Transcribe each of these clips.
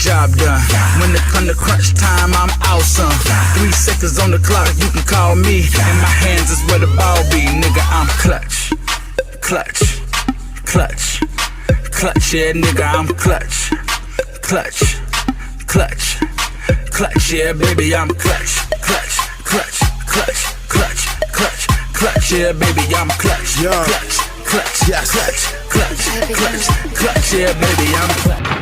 job done. When it come to crunch time, I'm awesome. 3 seconds on the clock, you can call me. In my hands is where the ball be, nigga. I'm clutch, clutch, clutch, clutch. Yeah, nigga, I'm clutch, clutch, clutch, clutch. Yeah, baby, I'm clutch, clutch, clutch, clutch, clutch, clutch, clutch. Yeah, baby, I'm clutch, clutch, clutch, yes, clutch, clutch, clutch, clutch. Yeah, baby, I'm clutch.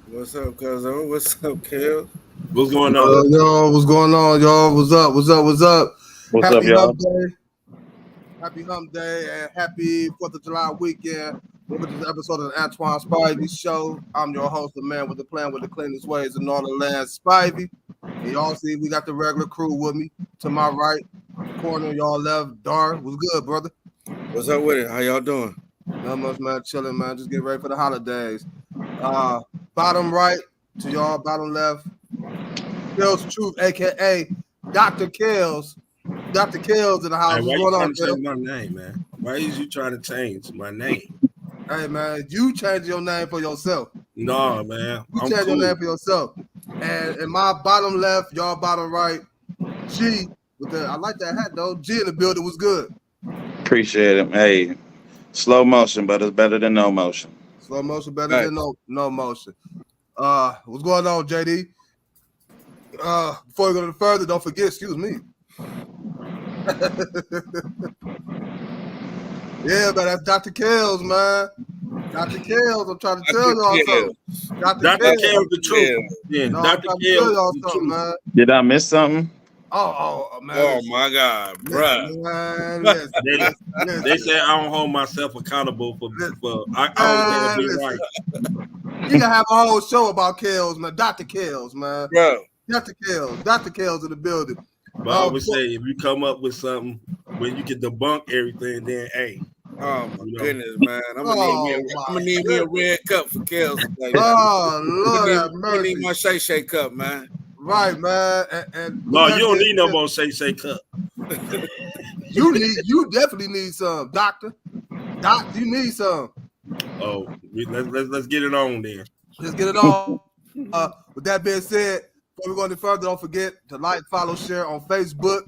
What's up, cousin? What's up, Kel? What's going on? Yo, what's going on, y'all? What's up? What's up? What's up? What's Happy up, y'all? Hump Day. Happy Hump Day and happy 4th of July weekend. Welcome to this episode of the Antoine Spivey Show. I'm your host, the man with the plan with the cleanest ways in all the land, Spivey. And y'all see, we got the regular crew with me. To my right, corner, y'all left, Dar. What's good, brother? What's up with it? How y'all doing? Not much, man. Chilling, man. Just getting ready for the holidays. Bottom right to y'all, bottom left. Kells Truth, aka Dr. Kells. Dr. Kells in the house. Hey, why What's you going on, trying to change my name, man? Why is you trying to change my name? Hey, man, you change your name for yourself. No, man. You I'm change cool. your name for yourself. And in my bottom left, y'all bottom right, G with the I like that hat though. G in the building was good. Appreciate it. Hey, slow motion, but it's better than no motion. Slow motion better than no motion. What's going on, JD? Before we go any further, don't forget, excuse me. Yeah, but that's Dr. Kells, man. Dr. Kells, I'm trying to tell y'all something. Dr. Kells, the truth. Yeah, no, Dr. I'm Kells, y'all the something, truth. man. Did I miss something? Oh, man. Oh, my God, bruh. Man, listen. They say I don't hold myself accountable for I always be right. You gotta have a whole show about Kells, man. Dr. Kells, man. Bro. Dr. Kells in the building. But I always say, if you come up with something where you can debunk everything, then hey. Oh my goodness, man! I'm gonna need me a red cup for Kells. Oh Lord, have mercy! I need my Shay cup, man. Right, man. And no, you don't need no more Shay cup. You definitely need some, Doctor. Doc, you need some. Oh, let's get it on then. Let's get it on. With that being said, before we go any further, don't forget to like, follow, share on Facebook.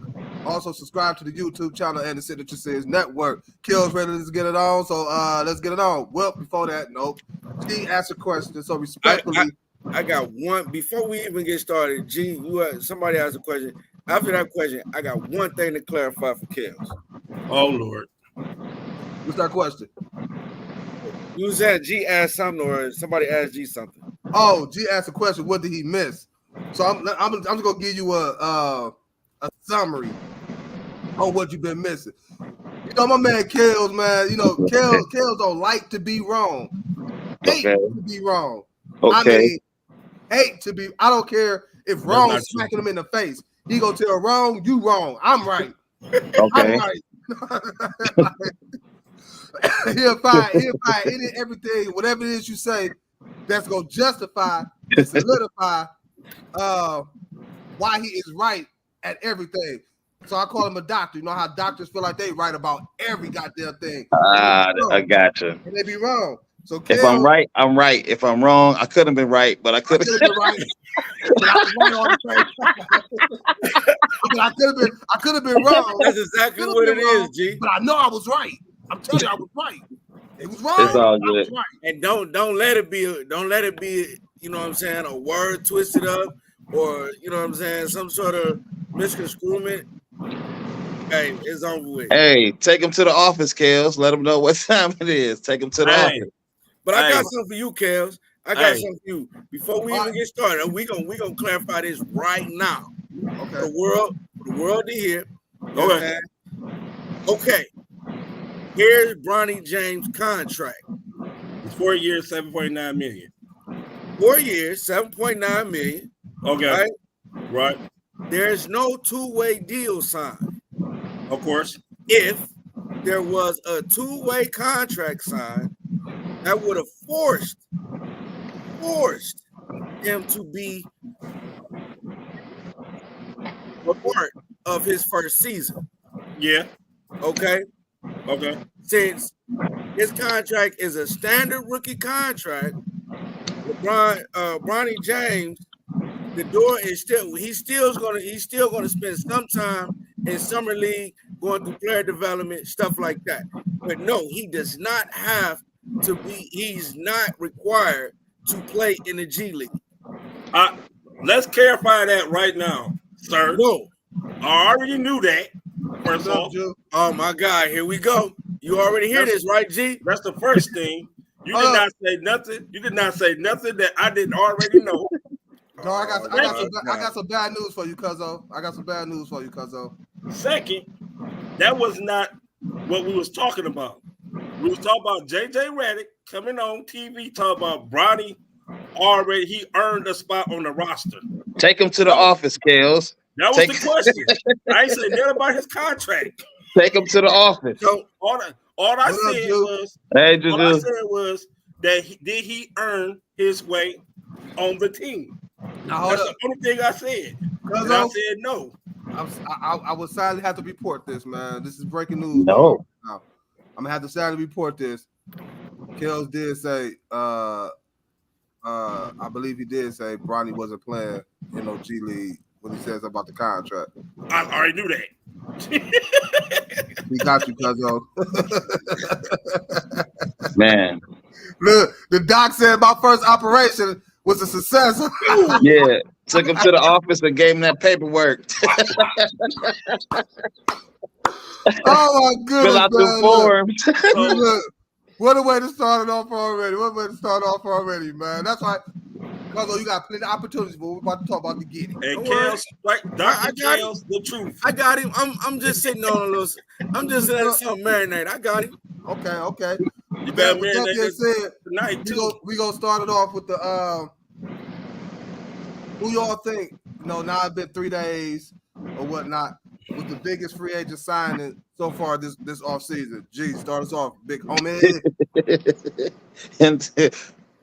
Also, subscribe to the YouTube channel and the Signature Series Network. Kells ready to get it on, so let's get it on. Well, before that, nope. G asked a question, so respectfully. I got one. Before we even get started, G, somebody asked a question. After that question, I got one thing to clarify for Kells. Oh, Lord. What's that question? You said G asked something or somebody asked G something. Oh, G asked a question. What did he miss? So I'm just gonna give you a summary on what you've been missing. You know, my man Kells, man. You know, Kells don't like to be wrong. Hate to be wrong. Okay. I mean, hate to be. I don't care if wrong smacking him in the face. He gonna tell wrong, you wrong. I'm right. Okay. I'm right. he'll find everything, whatever it is you say, that's gonna justify and solidify why he is right at everything. So I call him a doctor. You know how doctors feel like they right about every goddamn thing. I gotcha. And they be wrong. So if I'm right, I'm right. If I'm wrong, I could have been right, but I could have been right. But I was right all the time. I could have been wrong. That's exactly what it is, G. But I know I was right. I'm telling you, I was right. It was wrong. It's all good. Right. And don't let it be, you know what I'm saying, a word twisted up or, you know what I'm saying, some sort of misconstruement. Hey, it's over with. Hey, take him to the office, Kells. Let him know what time it is. Take him to the office. But I got something for you, Kells. I got something for you. Before we even get started, we gonna clarify this right now. Okay. The world to hear. Okay. Here's Bronny James' contract. It's 4 years, 7.9 million. 4 years, 7.9 million. Okay. Right. There's no two-way deal signed. Of course. If there was a two-way contract signed, that would have forced him to be a part of his first season. Yeah. Okay. Okay. Since his contract is a standard rookie contract, Bronny James, the door is he's still gonna spend some time in summer league, going through player development, stuff like that. But no, he does not have to be. He's not required to play in the G League. Let's clarify that right now, sir. No, I already knew that. First What's up, off, Joe? oh my God, here we go. You already hear this, right, G? that's the first thing. You did not say nothing. You did not say nothing that I didn't already know. No, I got some bad news for you, Cuzzo. Second, that was not what we was talking about. We was talking about JJ Redick coming on TV, talking about Bronny already. He earned a spot on the roster. Take him to the office, Kales. That was the question. I ain't say nothing about his contract. Take him to the office. So all I said was that did he earn his way on the team? Now, That's the only thing I said. And I said no. I would sadly have to report this, man. This is breaking news. No. I'm gonna have to sadly report this. Kels did say, I believe he did say Bronny wasn't playing in G League when he says about the contract. I already knew that. We got you, Cuzzo. Man. Look, the doc said my first operation was a success. Yeah. Took him to the office and gave him that paperwork. Oh my goodness. Fill out the forms. Look, what a way to start it off already. Man. That's why, Cuzzo, you got plenty of opportunities, but we're about to talk about the getting. And Kels, like Dr. Kels, the truth. I got him. I'm just sitting on a little. I'm just letting something marinate. I got him. Okay. You better With that being said, tonight too. we gonna start it off with the who y'all think, now it's been 3 days or whatnot, was the biggest free agent signing so far this offseason? Gee, start us off, big homie. And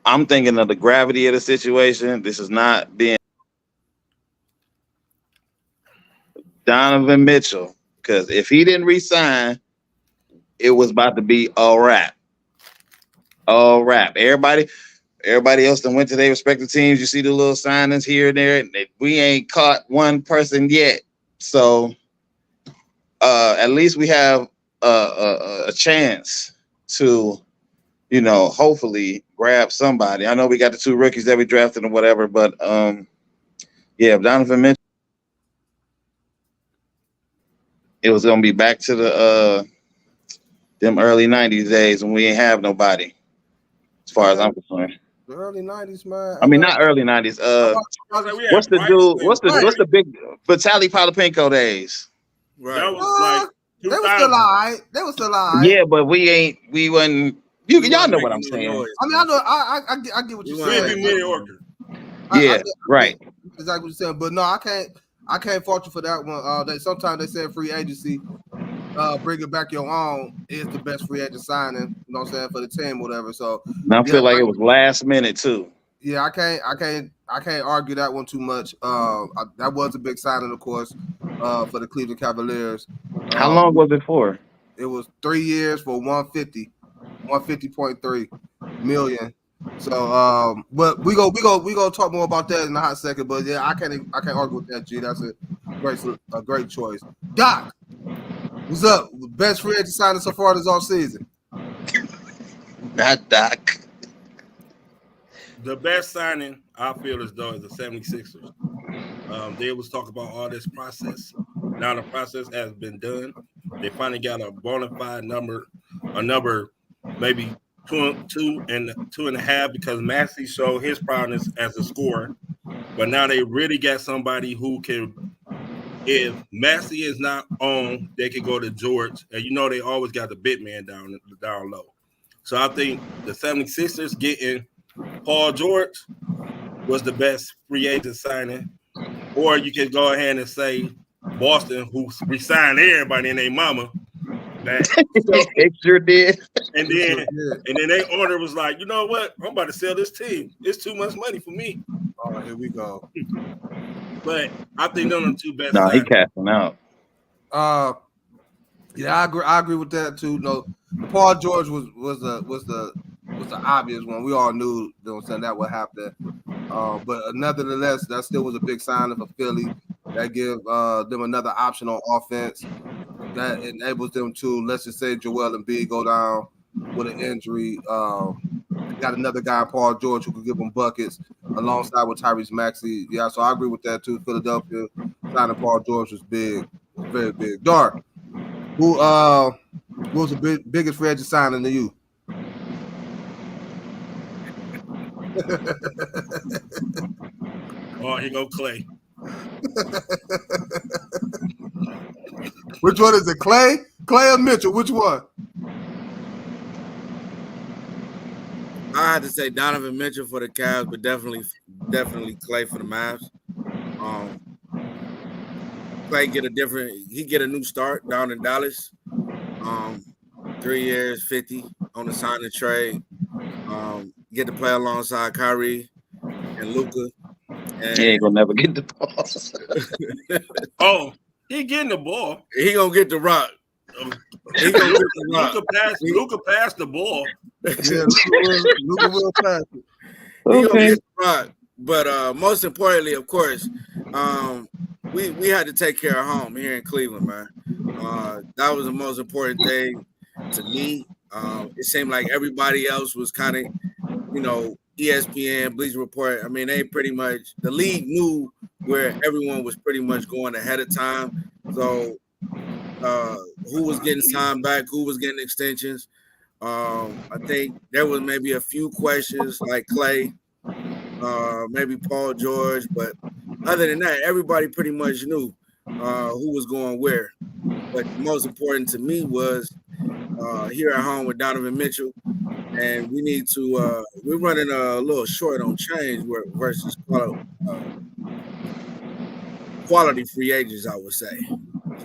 I'm thinking of the gravity of the situation. This is not being Donovan Mitchell, because if he didn't resign, it was about to be a wrap. Everybody else that went to their respective teams. You see the little signings here and there. We ain't caught one person yet. So at least we have a chance to, hopefully grab somebody. I know we got the 2 rookies that we drafted and whatever, but yeah, Donovan Mitchell, it was gonna be back to the them early 90s days when we ain't have nobody, as far as I'm concerned. The early 90s, man. I mean, not early 90s. What's the dude? What's the big Vitaly Polypenko days? Right. That was like they were still alive. Yeah, but we wasn't. Y'all know what I'm saying. I mean, I know. I get what you're saying. Yeah, right. Exactly what you're saying. But no, I can't fault you for that one. Sometimes they say free agency, bringing back your own is the best free agent signing. You know what I'm saying, for the team, whatever. So I feel like it was last minute too. Yeah, I can't argue that one too much. That was a big signing, of course, for the Cleveland Cavaliers. How long was it for? It was 3 years for 150.3 million. So, but we go talk more about that in a hot second. But yeah, I can't argue with that. G, that's a great choice. Doc, what's up? Best free agent signing so far this offseason? Not Doc. The best signing I feel as though is the 76ers. They was talking about all this process. Now the process has been done. They finally got a bona fide number maybe 2.5, because Maxey showed his prowess as a scorer. But now they really got somebody who can, if Maxey is not on, they can go to George. And they always got the big man down low. So I think the 76ers getting Paul George was the best free agent signing. Or you can go ahead and say Boston, who resigned everybody and their mama. It sure did. And then their owner was like, you know what? I'm about to sell this team. It's too much money for me. Oh, here we go. but I think those are the two best. No, he signings. casting out. Yeah, I agree with that too. No, Paul George was the obvious one. We all knew, you know what I'm saying, that would happen. But nevertheless, that still was a big sign for Philly. That give them another option on offense. That enables them to, let's just say, Joel Embiid go down with an injury. Got another guy, Paul George, who could give them buckets alongside with Tyrese Maxey. Yeah, so I agree with that too. Philadelphia signing Paul George was big, very big. Dark. Who was the biggest free agent signing to you? Oh, here go Clay. Which one is it? Clay or Mitchell? Which one? I had to say Donovan Mitchell for the Cavs, but definitely Clay for the Mavs. Clay get a new start down in Dallas. 3 years, 50 on the sign and trade. Get to play alongside Kyrie and Luka. And He ain't gonna never get the ball. Oh, he getting the ball. he gonna get the rock. He gonna get the rock. Luka passed the ball. Yeah, Luka will pass it. He gonna Okay. get the rock. But most importantly, of course, we had to take care of home here in Cleveland, man. That was the most important thing to me. It seemed like everybody else was kind of, ESPN, Bleacher Report. I mean, the league knew where everyone was pretty much going ahead of time. So who was getting signed back, who was getting extensions. I think there was maybe a few questions like Clay, maybe Paul George, but other than that, everybody pretty much knew who was going where. But the most important to me was here at home with Donovan Mitchell, and we need to. We're running a little short on change versus quality free agents, I would say.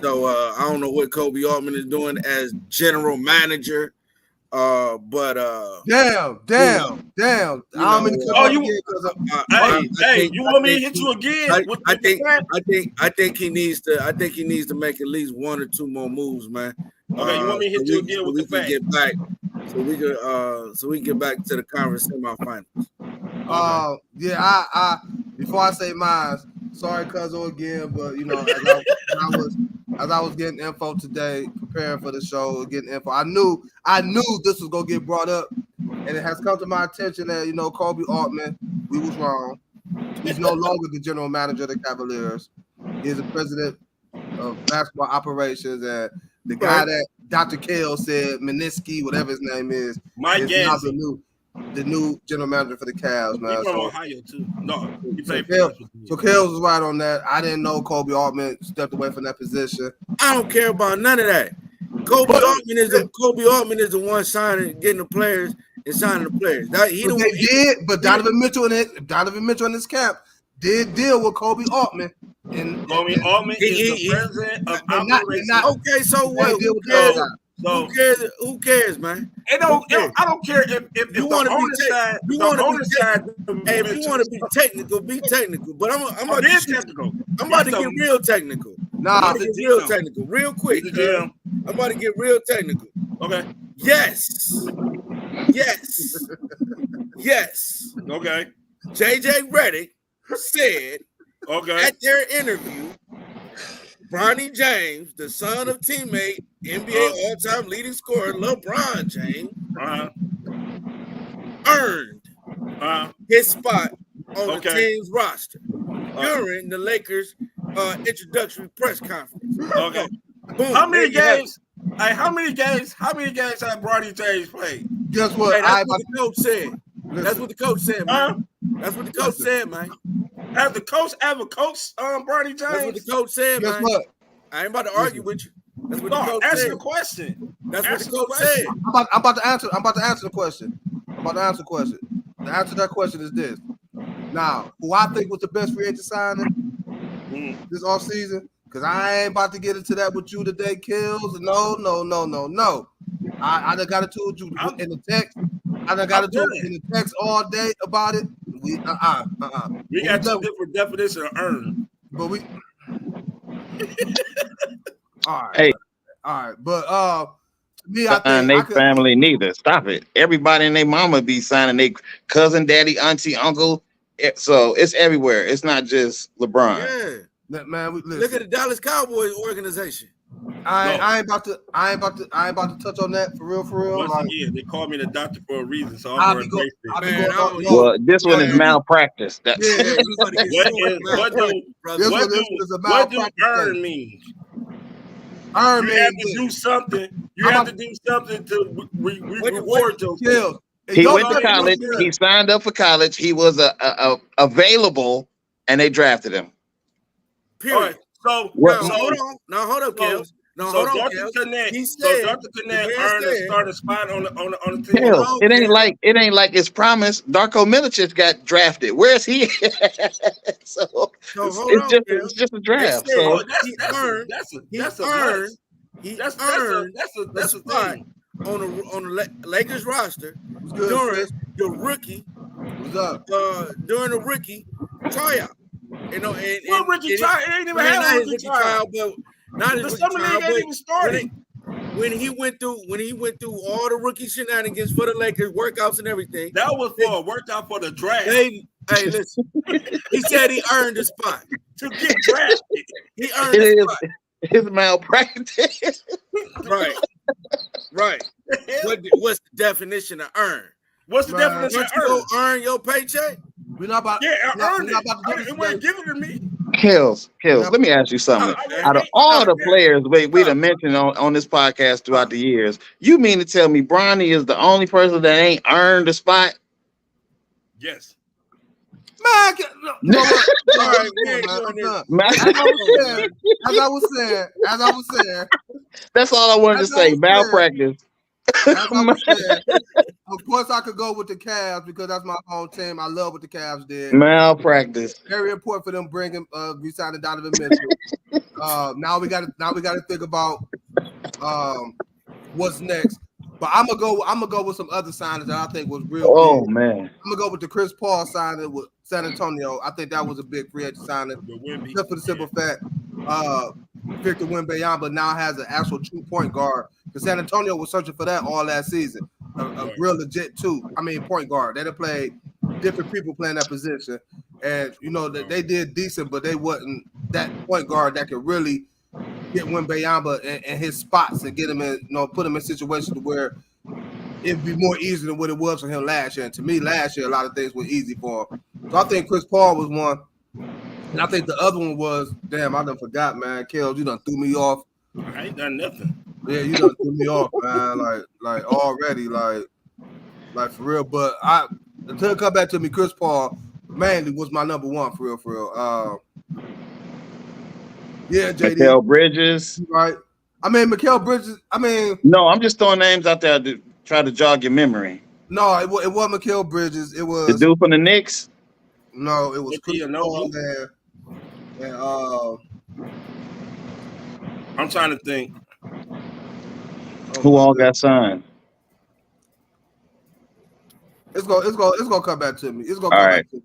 So I don't know what Kobe Altman is doing as general manager. But damn. I mean, you want me to hit you again? I think he needs to make at least one or two more moves, man. Okay, you want me to hit you again with the fact? Get back, so we get back to the conference semifinals. Yeah, I before I say mine, sorry, Cuzzo again, but as I was getting info today, preparing for the show, getting info, I knew this was gonna get brought up, and it has come to my attention that Kobe Altman, we was wrong. He's no longer the general manager of the Cavaliers. He's the president of basketball operations, and the guy that Dr. Kale said, Meniski, whatever his name is Mike now the new general manager for the Cavs, man. He's from Ohio too. No, he played so Kales was right on that. I didn't know Kobe Altman stepped away from that position. I don't care about none of that. Kobe Altman is the one getting the players and signing the players. But Donovan Mitchell and his camp did deal with Kobe Altman. And Kobe Altman is the president of operations. Okay, so what? Who cares, man? I don't care if you want to be technical, be technical. But I'm about to get real technical. Real quick. I'm about to get real technical. Okay. Yes. Okay. JJ Redick said at their interview, Bronny James, the son of teammate, NBA all-time leading scorer LeBron James, earned his spot on the team's roster during the Lakers' introductory press conference. Okay. Boom. How many games have Bronny James played? Guess what? Hey, that's what the coach said. That's what the coach said, man. That's what the coach said, man. Have the coach ever coached Bronny James? That's what the coach said, man. Guess what? I ain't about to argue with you. That's what the coach answer said. the question. That's what the coach said. I'm about to answer the question. The answer to that question is this. Now, who I think was the best free agent signing this offseason, because I ain't about to get into that with you today, Kills. No. I done got to you in the text. I done got to in the text all day about it. We got two different definitions of earn. But we all right. Hey. All right. But to me, I Sign think they I could family neither. Stop it. Everybody and their mama be signing their cousin, daddy, auntie, uncle. So it's everywhere. It's not just LeBron. Yeah, man, look listen, at the Dallas Cowboys organization. I ain't about to touch on that for real. Once Like, again, they call me the doctor for a reason, so I'll I'm be going to I'll be Man, going I don't on. know. Well, this one is Yeah. malpractice. That's Yeah, You about to get What sued, is man. what do Brother. This what one do is a what do malpractice earn case. mean? Earn You mean have to this. do something. You I'm have a- to do something to What- reward yourself. Kills. And he your went to thing college. is He signed up for college. He was available, and they drafted him. Period. All right. So What- Now hold on. Now hold up, Kels. Now so hold on, Dr. Kels. Connect. He So said, Dr. Connect the man earned a said- starting spot on the team. Hell, on, it ain't Kel. like it's promised. Darko Milicic got drafted. Where's he? So So it's, hold it's on, just Kel. it's just a They draft. said So he earned That's a That's that's a spot thing. on the Lakers roster What's good, during sis? the rookie What's up? during the rookie tryout. You know, and What rookie tryout? It ain't even had not a his rookie rookie tryout, tryout. but not his The rookie summer tryout. league ain't But even started. when he went through all the rookie shenanigans for the Lakers, workouts and everything, That was for a workout for the draft. hey, listen, he said he earned a spot. To get drafted. He earned it a is spot. it's malpractice. Right. What's the definition of earn? What's the Man, definition Once of you earn? go earn your paycheck, We're not about. Yeah, I we're earned not it. about to do this It wasn't today. given to me. Kills. Let me ask you something. Out of all the players we done mentioned on this podcast throughout the years, you mean to tell me Bronny is the only person that ain't earned a spot? Yes. Man, you know what? all right, we Man, ain't I'm doing this. done. Man, As I was saying, that's all I wanted to say. Malpractice. Of course, I could go with the Cavs because that's my home team. I love what the Cavs did. Malpractice. Very important for them bringing re-signing Donovan Mitchell. Now we got to think about what's next. But I'm gonna go with some other signings that I think was real. Oh big. man, I'm gonna go with the Chris Paul signing with San Antonio. I think that was a big free agent signing, just for the simple fact Victor Wembanyama now has an actual true point guard. Because San Antonio was searching for that all last season, a real legit point guard. They done played different people playing that position, and you know that they did decent, but they wasn't that point guard that could really get Wembanyama in his spots and get him in, put him in situations where it'd be more easy than what it was for him last year. And to me, last year, a lot of things were easy for him. So I think Chris Paul was one. And I think the other one was, damn, I done forgot, man. Kells, you done threw me off. I ain't done nothing. Yeah, you done threw me off, man. Like already, like for real. But until it come back to me, Chris Paul mainly was my number one for real. Yeah, JD. Mikal Bridges. Right. I mean, Mikal Bridges. No, I'm just throwing names out there to try to jog your memory. No, it wasn't Mikal Bridges. It was the dude from the Knicks. No, it was Chris Paul and I'm trying to think. Who all got signed? It's gonna come back to me. It's gonna all come right. back to me.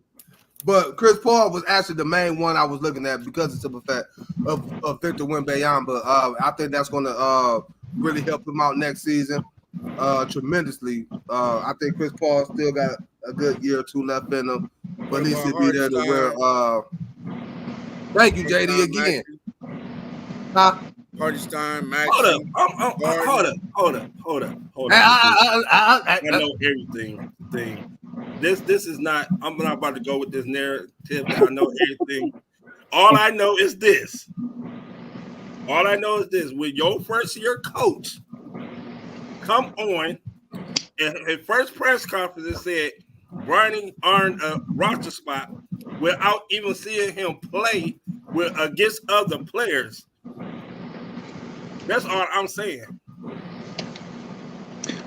But Chris Paul was actually the main one I was looking at because of the simple fact of Victor Wembanyama. I think that's going to really help him out next season tremendously. I think Chris Paul still got a good year or two left in him, but at least he'll be there to where. Thank you, JD, again. Huh? Hardenstein, Max. Hold up. I know everything. This is not. I'm not about to go with this narrative that I know everything. All I know is this. With your first year coach come on, and his first press conference it said Bronny earned a roster spot without even seeing him play against other players. That's all I'm saying.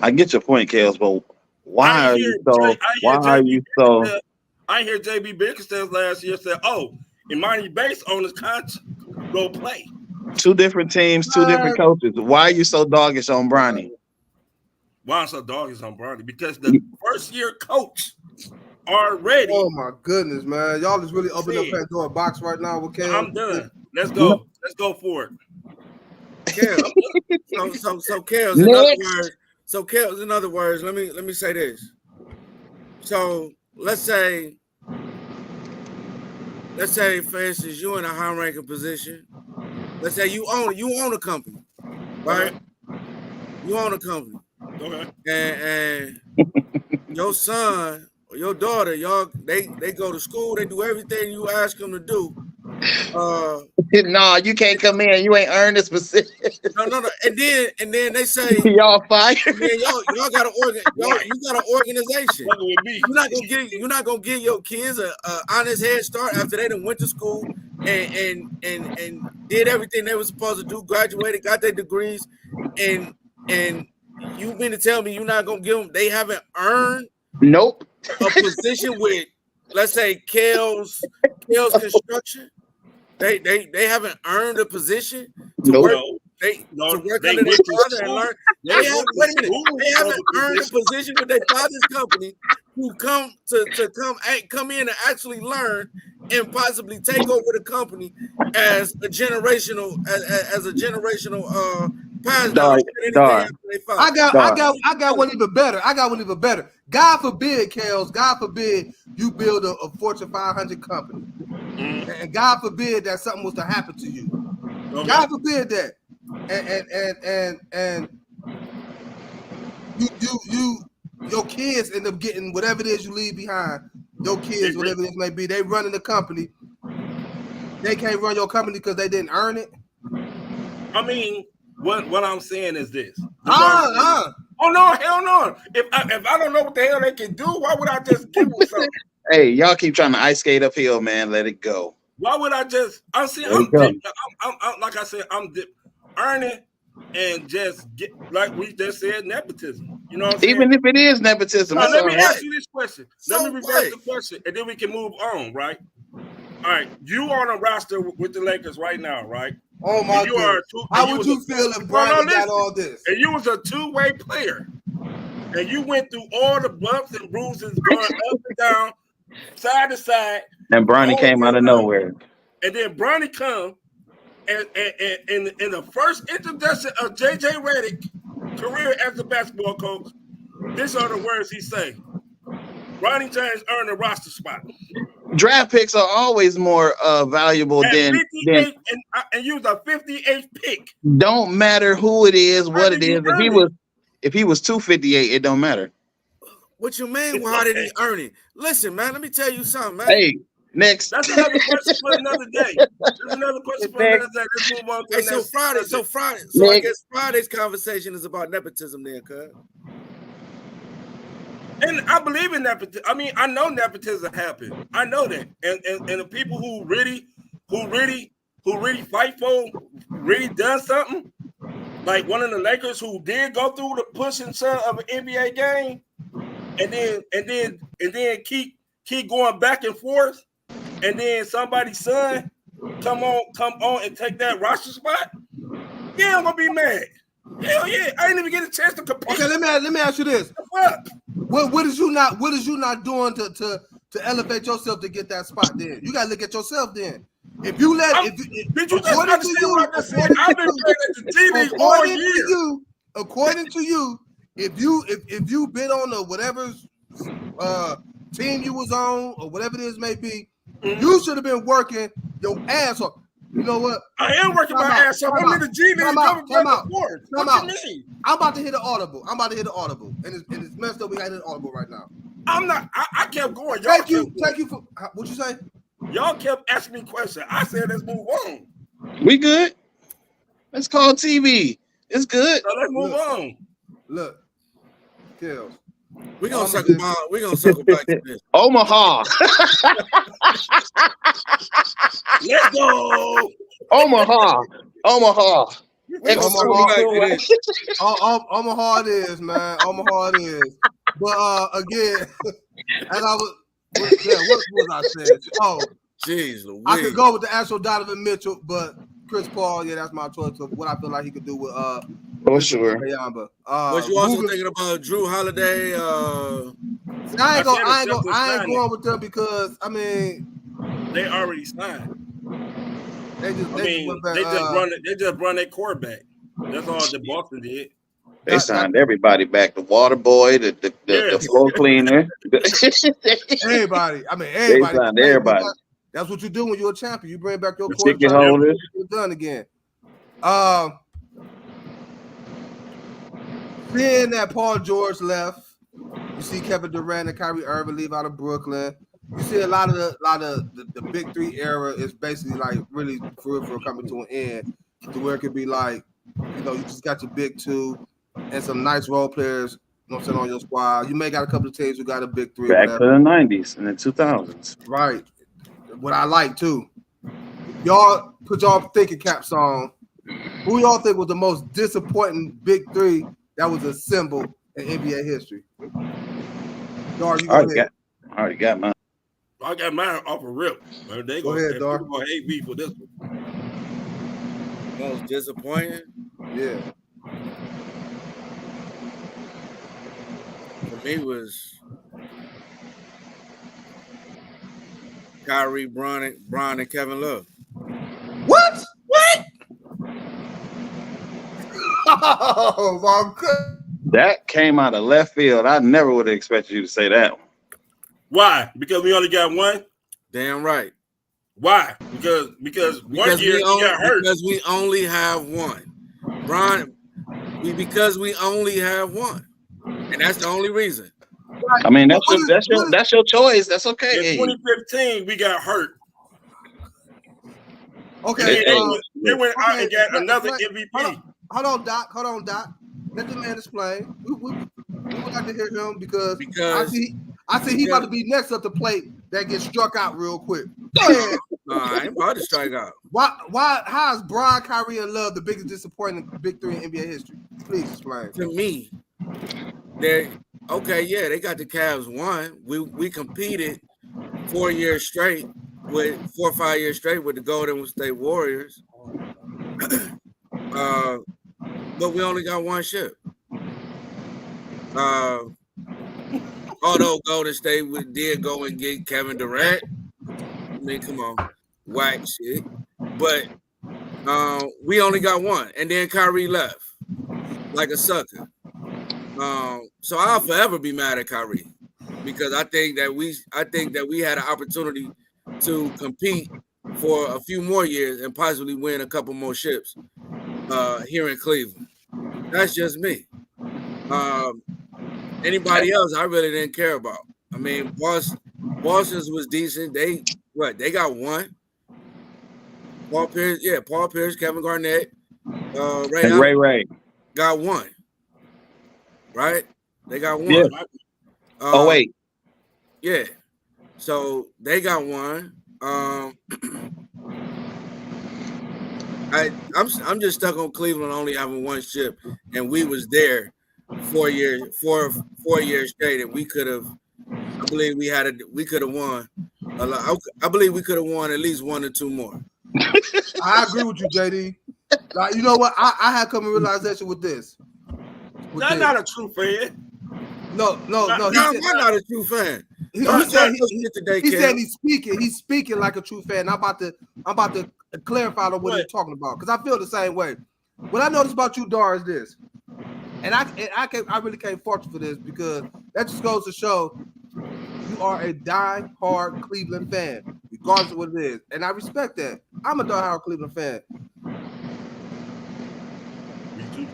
I get your point, Kels, but why are you so? I hear JB Bickerstaff last year said, "Oh, Imani Bates on his contract, go play." Two different teams, two different coaches. Why are you so doggish on Bronny? Why I'm so doggish on Bronny? Because the first year coach already. Oh my goodness, man! Y'all just really opening up Pandora's box right now. Okay, I'm done. Let's go. Let's go for it. Kels, so Kels, in other words, let me say this. So let's say, for instance, you in a high-ranking position. Let's say you own a company, right? Okay. You own a company. Okay. And your son or your daughter, they go to school, they do everything you ask them to do. No, you can't come in. You ain't earned this position. No. And then they say y'all fired. Man, y'all got an organization. You're not gonna give your kids a honest head start after they done went to school and did everything they were supposed to do, graduated, got their degrees, and you mean to tell me you're not gonna give them? They haven't earned a position with, let's say, Kels Construction. They haven't earned a position to work. To work under their father and learn. They haven't earned a position with their father's company to come in and actually learn and possibly take over the company as a generational pass down. I got one even better. God forbid, Kels. God forbid you build a Fortune 500 company, and God forbid that something was to happen to you. Okay. God forbid that. And your kids end up getting whatever it is you leave behind. Your kids, whatever it may be, they running the company. They can't run your company because they didn't earn it. I mean, what I'm saying is this. Oh no, hell no! If I don't know what the hell they can do, why would I just give them something? Hey, y'all keep trying to ice skate uphill, man. Let it go. Why would I just? I'm like I said, I'm earning and just get, like we just said, nepotism. You know what I'm saying? Even if it is nepotism. Now, let me ask you this question. Let me reverse the question, and then we can move on, right? All right, you on a roster with the Lakers right now, right? Oh my God! How would you feel if Brian got all this? And you was a two-way player, and you went through all the bumps and bruises, going up and down, side to side. And Bronny came out of nowhere. And then Bronny come, and in the first introduction of J.J. Redick's career as a basketball coach, these are the words he say. Bronny James earned a roster spot. Draft picks are always more valuable than and you was a 58th pick. Don't matter who it is, what it is. If he was 258, it don't matter. What you mean? Why did he earn it? Listen, man, let me tell you something, man. Hey, next. That's another question for another day. That's another question for another day. Let's move on to Friday. So I guess Friday's conversation is about nepotism then, cuz. And I believe in nepotism. I mean, I know nepotism happened. I know that. And the people who really fight for, really done something, like one of the Lakers who did go through the push and shove of an NBA game, and then keep going back and forth, and then somebody's son come on and take that roster spot. Yeah, I'm gonna be mad. Hell yeah, I didn't even get a chance to compete. Okay, let me ask you this. What is you not doing to elevate yourself to get that spot? Then you gotta look at yourself. Then if you let, did you just understand what I said? I've been playing at the G League all year. According to you, if you been on the whatever team you was on or whatever it is may be, you should have been working your ass off. You know what? I am working my ass off. I'm in the G League. What you mean? I'm about to hit an audible. And it's messed up. We got to hit an audible right now. I'm not. I kept going. Thank you for what you say. Y'all kept asking me questions. I said, let's move on. We good. Let's call TV. It's good. So let's move on. Look, Kels. We're gonna circle back to this. Omaha. Let's go. Omaha Omaha. it is, man. Omaha it is. But again, as I was, what was I saying? Oh, jeez, Louise. I could go with the actual Donovan Mitchell, but Chris Paul, yeah, that's my choice of what I feel like he could do with for sure. Was you also thinking about Drew Holiday, I ain't signing. going with them because I mean they already signed. They just went back, they just run their core back. That's all the Boston did. They signed everybody back. The water boy, the floor cleaner. Everybody. I mean, everybody. They signed everybody. That's what you do when you're a champion. You bring back your core. Ticket holders. You're done again. Seeing that Paul George left, you see Kevin Durant and Kyrie Irving leave out of Brooklyn. You see a lot of the big three era is basically like really for coming to an end, to where it could be like, you know, you just got your big two and some nice role players, you know what I'm saying, on your squad. You may got a couple of teams who got a big three. Back to the 90s and the 2000s. Right. What I like too. Y'all put y'all thinking caps on. Who y'all think was the most disappointing big three that was assembled in NBA history? Dar, you go ahead. I already got mine. I got mine off a rip. They go ahead, Dar. People gonna hate me for this one. Most disappointing? Yeah. For me was Kyrie, Bron, and Kevin Love. What? Oh my God. That came out of left field. I never would have expected you to say that one. Why? Because we only got one? Damn right. Why? Because 1 year he got hurt. Because we only have one. Bron, because we only have one. And that's the only reason. I mean, that's your choice. That's okay. In 2015, we got hurt. Okay. They went out and got another MVP. Hold on, Doc. Let the man explain. We would like to hear him because I see he about to be next up the plate that gets struck out real quick. Go ahead. I ain't about to strike out. Why? How is Bron, Kyrie, and Love the biggest disappointing big three in NBA history? Please explain. To me, they got the Cavs one. We competed 4 years straight with 4 or 5 years straight with the Golden State Warriors. But we only got one ship. Although Golden State did go and get Kevin Durant. I mean, come on, whack shit. But we only got one, and then Kyrie left like a sucker. So I'll forever be mad at Kyrie because I think that we had an opportunity to compete for a few more years and possibly win a couple more ships here in Cleveland. That's just me. Anybody else, I really didn't care about. I mean, Boston's was decent. They got one. Paul Pierce, Kevin Garnett, Ray got one. Right? They got one. Yeah. Wait. Yeah. So they got one. I'm just stuck on Cleveland only having one ship, and we was there 4 years straight, and we could have. I believe we could have won. I believe we could have won at least 1 or 2 more. I agree with you, JD. Like, you know what? I had come to realization with this. That's not a true fan. No. I'm not a true fan. He said he's speaking like a true fan. I'm about to clarify what he's talking about because I feel the same way. What I noticed about you, Dar, is this, and I really can't fault you for this because that just goes to show you are a die-hard Cleveland fan, regardless of what it is, and I respect that. I'm a die-hard Cleveland fan. Me too.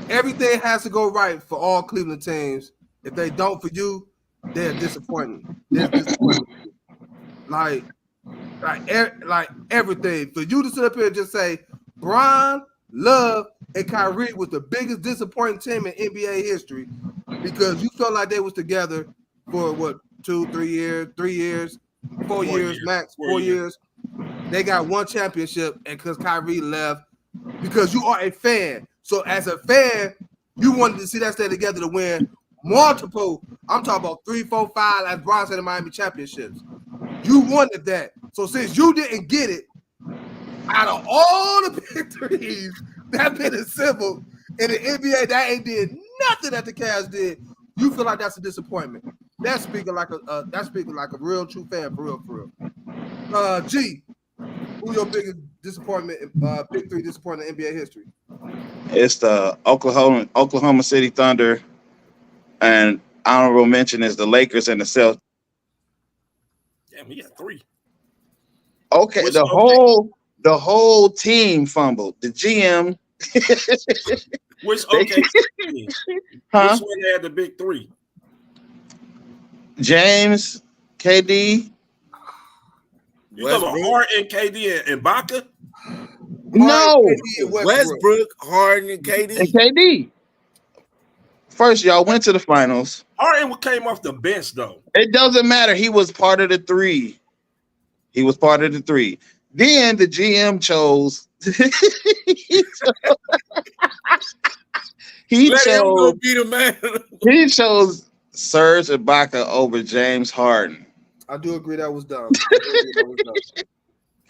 Everything has to go right for all Cleveland teams. If they don't for you, they're disappointing. Like everything. For you to sit up here and just say Bron, Love, and Kyrie was the biggest disappointing team in NBA history because you felt like they was together for what, 2, 3 years, 3 years, 4 years max, 4 years. They got one championship, and because Kyrie left, because you are a fan. So as a fan, you wanted to see that stay together to win multiple. I'm talking about 3, 4, 5, as Bron said in Miami championships. You wanted that. So since you didn't get it, out of all the big threes that been assembled in the NBA that ain't did nothing that the Cavs did, you feel like that's a disappointment. That's speaking like a real true fan for real. G, who your biggest disappointment? Big three disappointment in NBA history. It's the Oklahoma City Thunder, and honorable mention is the Lakers and the Celtics. Damn, he got 3. Okay, Which the whole team fumbled. The GM, Which They- okay? huh? Which one had the big 3? James, KD. You talking about Harden, KD, and Ibaka? No, KD and Westbrook, Harden, and KD. and KD. First, y'all went to the finals. Harden came off the bench though. It doesn't matter. He was part of the 3. He was part of the 3. Then the GM chose. he Let him go chose. be the man. He chose Serge Ibaka over James Harden. I do agree that was dumb.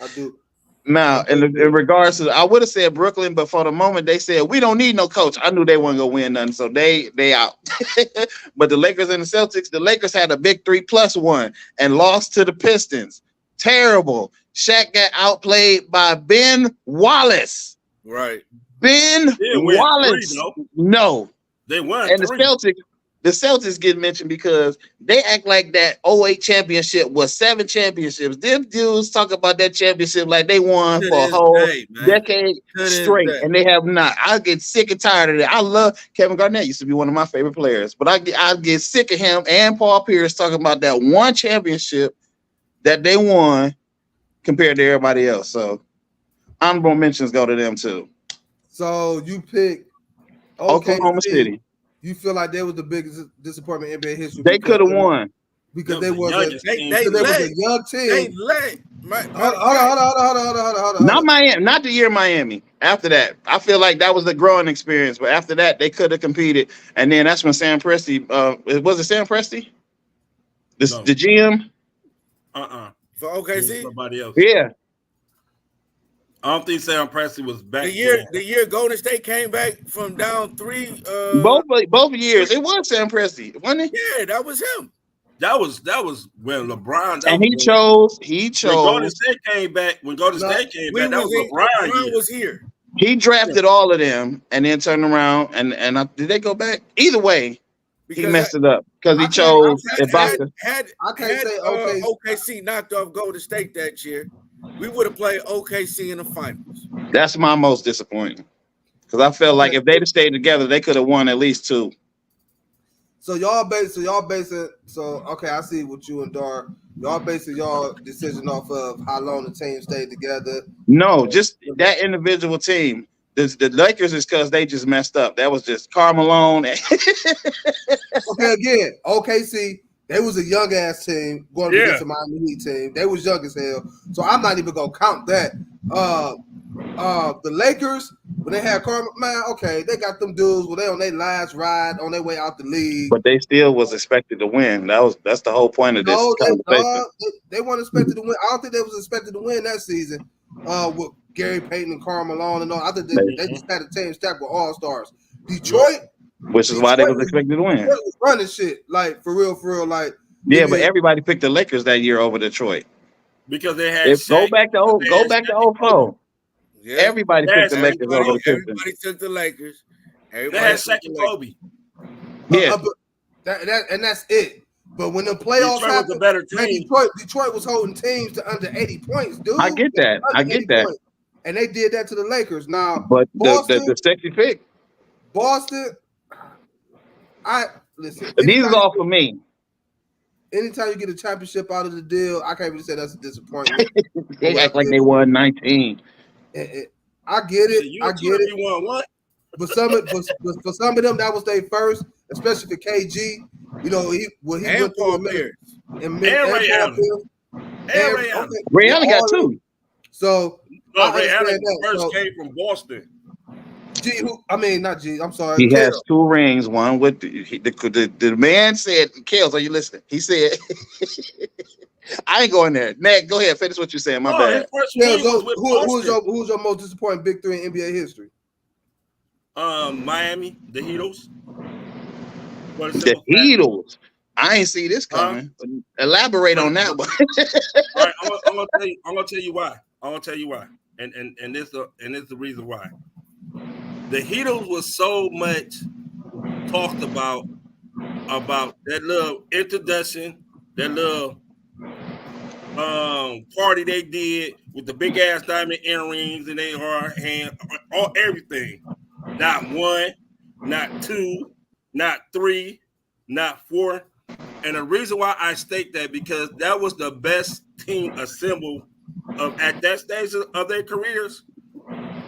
I do. Now, in regards to, I would have said Brooklyn, but for the moment they said we don't need no coach. I knew they weren't gonna win nothing, so they out. But the Lakers and the Celtics, the Lakers had a big 3+1 and lost to the Pistons. Terrible. Shaq got outplayed by Ben Wallace. Right. Ben Wallace. 3, no, they won. and 3. the Celtics get mentioned because they act like that 08 championship was 7 championships. Them dudes talk about that championship like they won for a whole decade straight, and they have not. I get sick and tired of that. I love Kevin Garnett, used to be one of my favorite players, but I get sick of him and Paul Pierce talking about that one championship that they won compared to everybody else. So honorable mentions go to them too. So you pick Oklahoma City. You feel like they was the biggest disappointment in NBA history? They could have won because they was a young team. They let. Hold on. Not Miami, not the year Miami. After that, I feel like that was the growing experience. But after that, they could have competed, and then that's when Sam Presti. Was it Sam Presti? The GM. For OKC. Somebody else. Yeah. I don't think Sam Presti was back. The year Golden State came back from down 3. Both years. It was Sam Presti, wasn't it? Yeah, that was him. That was when LeBron. And he chose. When Golden State came back, that was LeBron. LeBron was here. He drafted all of them and then turned around and did they go back? Either way, he messed it up because he chose Ibaka. Had OKC knocked off Golden State that year, we would have played OKC in the finals. That's my most disappointing because I felt like if they'd have stayed together, they could have won at least 2. So okay, I see what you and Dar. Y'all basing y'all decision off of how long the team stayed together. No, just that individual team. The Lakers is because they just messed up. That was just Karl Malone. Okay, again, OKC, they was a young ass team going against a Miami Heat team. They was young as hell, so I'm not even gonna count that. The Lakers, when they had Karl, man, okay, they got them dudes when they on their last ride on their way out the league. But they still was expected to win. That's the whole point of this. They weren't expected to win. I don't think they was expected to win that season. With Gary Payton and Karl Malone and all. I think they just had a team stacked with all stars. Detroit, which is why they was expected to win. Was running shit like for real, like but everybody picked the Lakers that year over Detroit because they had. Go back to 04. Yeah. Everybody picked the Lakers over the Pistons. Everybody took the Lakers. They had second Kobe. Yeah, and that's it. But when the playoffs happened, was a better team. Detroit was holding teams to under 80 points, dude. I get that. Points. And they did that to the Lakers. Now, but Boston, the sexy pick, Boston. Listen. These are all for me. Anytime you get a championship out of the deal, I can't really say that's a disappointment. They act like they won 19. I get it. I get it. You won what? But for some of them, that was their first, especially for KG. You know, he went Paul through Pierce and Ray Allen got 2. So Ray Allen first came from Boston. I'm sorry. He has 2 rings. One with the man said, Kels, are you listening? He said, I ain't going there. Nat, go ahead. Finish what you're saying. My bad. Who's your most disappointing big 3 in NBA history? Miami, the Heatles. The Heatles. I ain't see this coming. Elaborate on that one. All right, I'm gonna tell you why. I'm gonna tell you why. And this is the reason why. The Heatles was so much talked about that little introduction, that little party they did with the big ass diamond earrings in their hand, all everything. Not one, not two, not three, not four. And the reason why I state that because that was the best team assembled at that stage of their careers.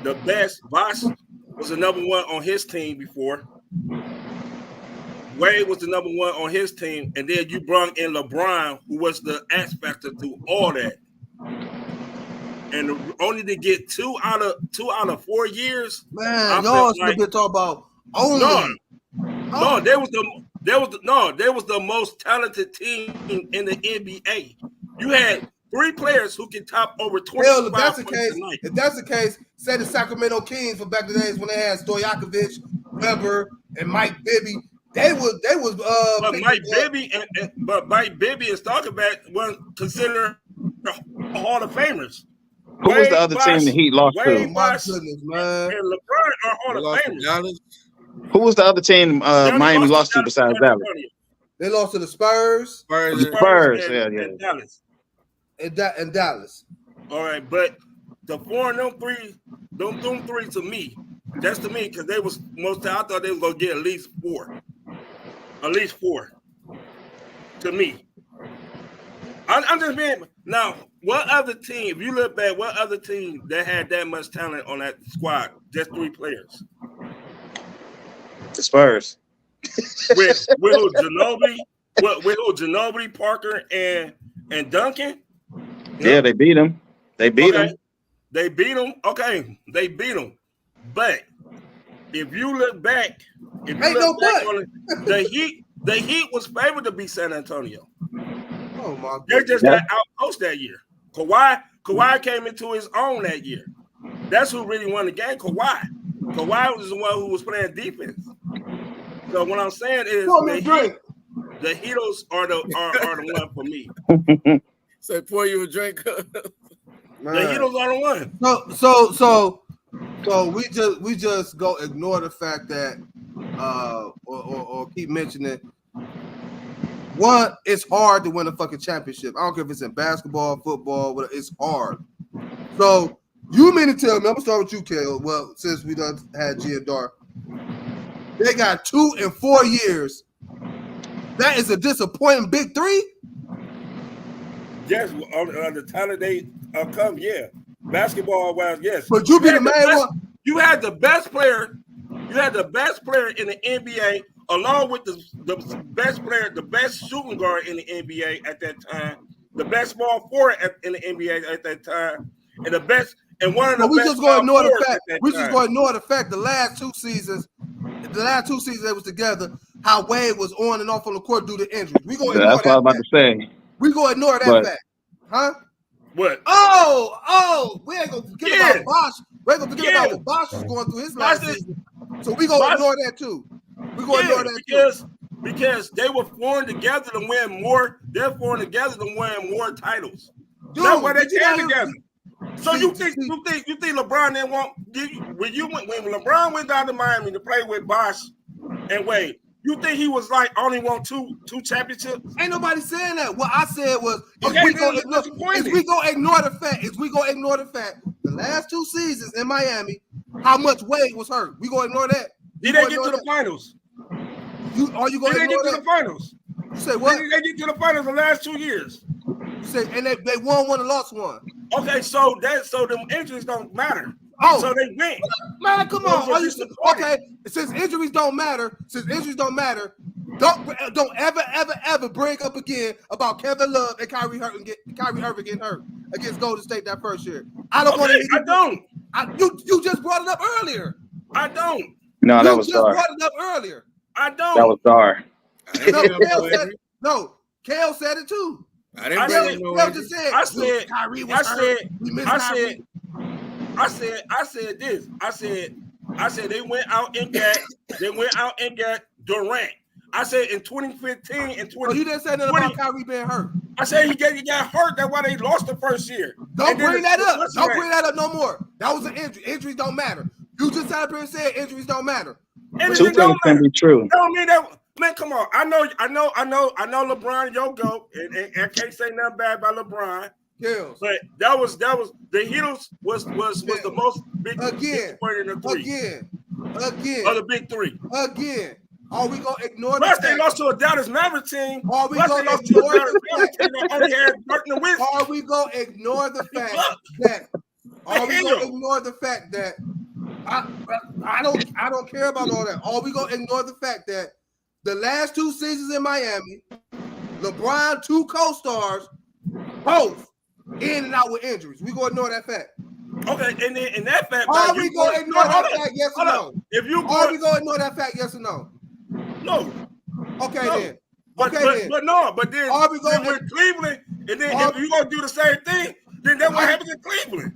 The best. Bosh was the number one on his team before. Wade was the number one on his team, and then you brought in LeBron, who was the X factor through all that. And only to get two out of 4 years, man, y'all should have been talking about only. No, they was the most talented team in the NBA. You had 3 players who can top over 25 Hell, if that's the points case, a night. if that's the case, say the Sacramento Kings from back in the days when they had Stojakovic, Weber, and Mike Bibby. They was But Mike Bibby and Stojakovic weren't considered Hall of Famers. Who was the other team the Heat lost to? Oh my goodness, man. And LeBron are Hall of Famers. Dallas. Who was the other team Miami lost to besides Dallas? They lost to the Spurs. Spurs, and yeah. Dallas. And Dallas. All right, but the 4 and them three to me, that's to me because they was most. I thought they was gonna get at least 4. At least 4. To me, I'm just being now. What other team? If you look back, what other team that had that much talent on that squad? Just 3 players. The Spurs. With who, Ginobili? With who, Ginobili, Parker, and Duncan? Yeah, they beat them. They beat them. They beat them. Okay, they beat them. But if you look back, on the Heat was favored to beat San Antonio. Oh my God. They just got outcoached that year. Kawhi came into his own that year. That's who really won the game. Kawhi was the one who was playing defense. So what I'm saying is the Heatles are the one for me. Say pour you a drink. The Heatles are the one. So we just go ignore the fact that or keep mentioning one, it's hard to win a fucking championship. I don't care if it's in basketball, football, whatever, it's hard. So you mean to tell me, I'm gonna start with you, Kale. Well, since we done had G and Dar, they got 2 and 4 years. That is a disappointing big 3. Yes, on the talent they come, yeah. Basketball wise, yes. But you be the main one. You had the best player. You had the best player in the NBA, along with the best player, the best shooting guard in the NBA at that time, the best small forward in the NBA at that time, and the best and one of the best. We just going to ignore the fact. We just going to ignore the fact. The last two seasons they was together. How Wade was on and off on the court due to injuries. We going to ignore that's what I was about to say. We going to ignore that fact, huh? What? Oh, we ain't gonna forget about Bosh. We ain't gonna forget about what Bosh was going through his last season. So we gonna ignore that too. We gonna ignore that too. Because they were formed together to win more. They're formed together to win more titles. Dude, that's why they came together. So you think LeBron didn't want when LeBron went down to Miami to play with Bosh and Wade? You think he was like only won two championships? Ain't nobody saying that. What I said was, we gonna ignore the fact, the last 2 seasons in Miami, how much Wade was hurt. We gonna ignore that. Did they get to the finals? You gonna ignore that? Did they get to the finals? You say what? Did they get to the finals the last 2 years? You say, and they won one and lost one. Okay, so them injuries don't matter. Oh, so they win. Man, come on. Okay, since injuries don't matter, don't ever bring up again about Kevin Love and Kyrie Irving getting hurt against Golden State that first year. I don't want to. I don't. You just brought it up earlier. I don't. No, that was Dar. Brought it up earlier. I don't. That was Dar. Kale said it too. I didn't just said. I said. Kyrie was hurt. I said this. I said they went out and got Durant. I said in 2015 and 20. Oh, you didn't say nothing about Kyrie being hurt. I said he got hurt. That's why they lost the first year. Don't bring that up. Don't bring that up no more. That was an injury. Injuries don't matter. You just sat up here and said injuries don't matter. Two things can be true. That don't mean that. Man, come on. I know LeBron, your GOAT, and I can't say nothing bad about LeBron. Yes. But that was the Heatles was the most big disappointing of the three. Again. Of the big three. Again. Are we gonna ignore Plus, the they lost to a Dallas Maverick team. Are we Plus, gonna they lost to a ignore Dallas Maverick team that only had Burton and Winston. Are we gonna ignore the fact that I don't care about all that. Are we gonna ignore the fact that the last 2 seasons in Miami, LeBron, 2 co-stars, both in and out with injuries? We gonna ignore that fact. Okay, and then in that fact, are we gonna ignore that fact? Yes or no? Are we gonna ignore that fact? Yes or no? No. Okay no. then. But then are we going with Cleveland, and then if you gonna do the same thing, then that's what happens in Cleveland.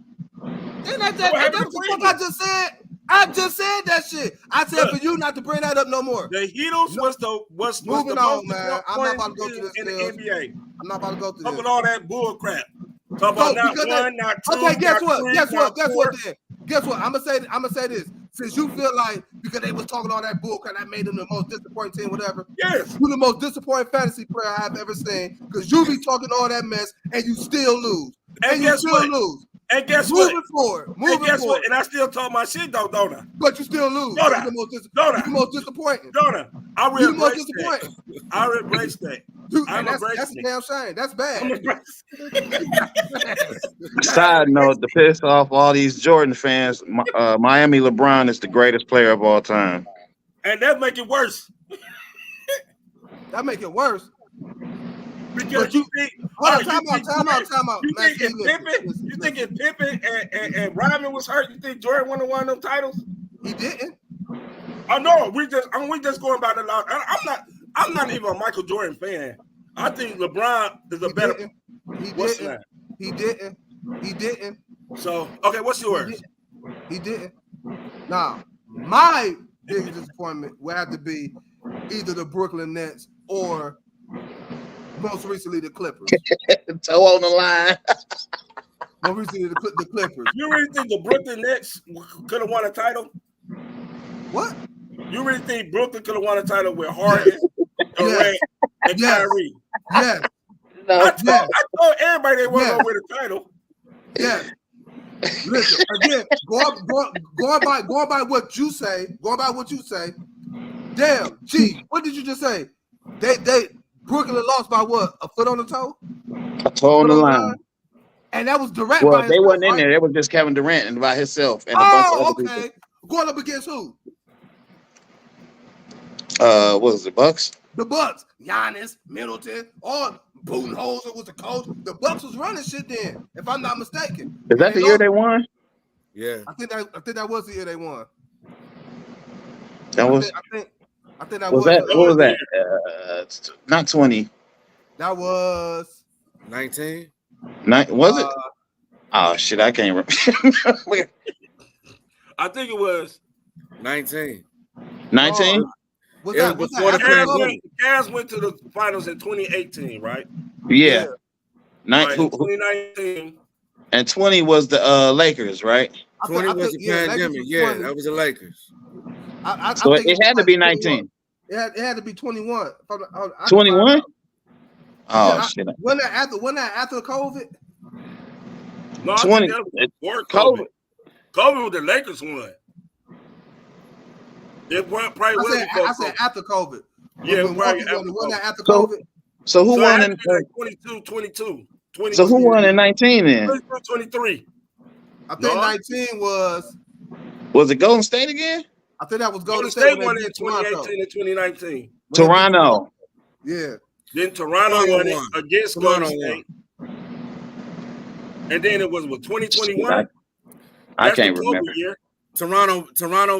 Then that's what I just said. I just said that shit. I said for you not to bring that up no more. The Heatles was moving on, man. I'm not about to go through this in the NBA. I'm not about to go through this. Talking all that bull crap. Talk about not one, not two. Okay, guess what? Three, guess what? Four. Guess what? I'm gonna say this. Since you feel like because they was talking all that bull crap, that made them the most disappointing team, whatever. Yes. You the most disappointing fantasy player I've ever seen because you be talking all that mess and you still lose. And you still lose. And guess moving forward. What? And I still talk my shit though, don't I? But you still lose. You're the most disappointing. I will embrace that. I will embrace that. That's a damn shame. That's bad. Side note, to piss off all these Jordan fans, Miami LeBron is the greatest player of all time. And that make it worse. That make it worse. Because you think time out. You think if Pippen and Rodman was hurt, you think Jordan wouldn't have won them titles? He didn't. I know. We just going by the law. I'm not even a Michael Jordan fan. I think LeBron is a better. He didn't. So okay, what's yours? He didn't. Now, my biggest disappointment would have to be either the Brooklyn Nets or most recently the Clippers. Toe on the line. Most recently the Clippers. You really think the Brooklyn Nets could have won a title? What? You really think Brooklyn could have won a title with Harden, Durant, and Kyrie? Yes. I told everybody they weren't going to win a title. Yes. Listen, again, going by what you say, damn, gee, what did you just say? They Brooklyn lost by what? A foot on the toe? A toe on the line. And that was Durant. Well, they wasn't in there. It was just Kevin Durant and by himself. And okay. Going up against who? What was it, Bucks? The Bucks. Giannis, Middleton, all Budenholzer was the coach. The Bucks was running shit then, if I'm not mistaken. Is that the year they won? Yeah. I think that was the year they won. That was. I think that was that. What was that? Not 20. That was 19. Was it? Oh shit! I can't remember. I think it was 19. 19. Was that before the Cavs went to the finals in 2018, right? Yeah. 2019. And 20 was the Lakers, right? 20 was the pandemic. Yeah, that was the Lakers. So it had to be 19. It had to be 21. 21? Oh shit! When that after COVID? No, 20. COVID was the Lakers won. It probably wasn't. I said after COVID. Yeah, right. After COVID. So who won in 22? So who won in 19 then? 23. I think 19 was. Was it Golden State again? I think that was Golden State won in 2018 and 2019. Toronto. Yeah. Then Toronto won it against Golden State. And then it was 2021. I can't remember. Year. Toronto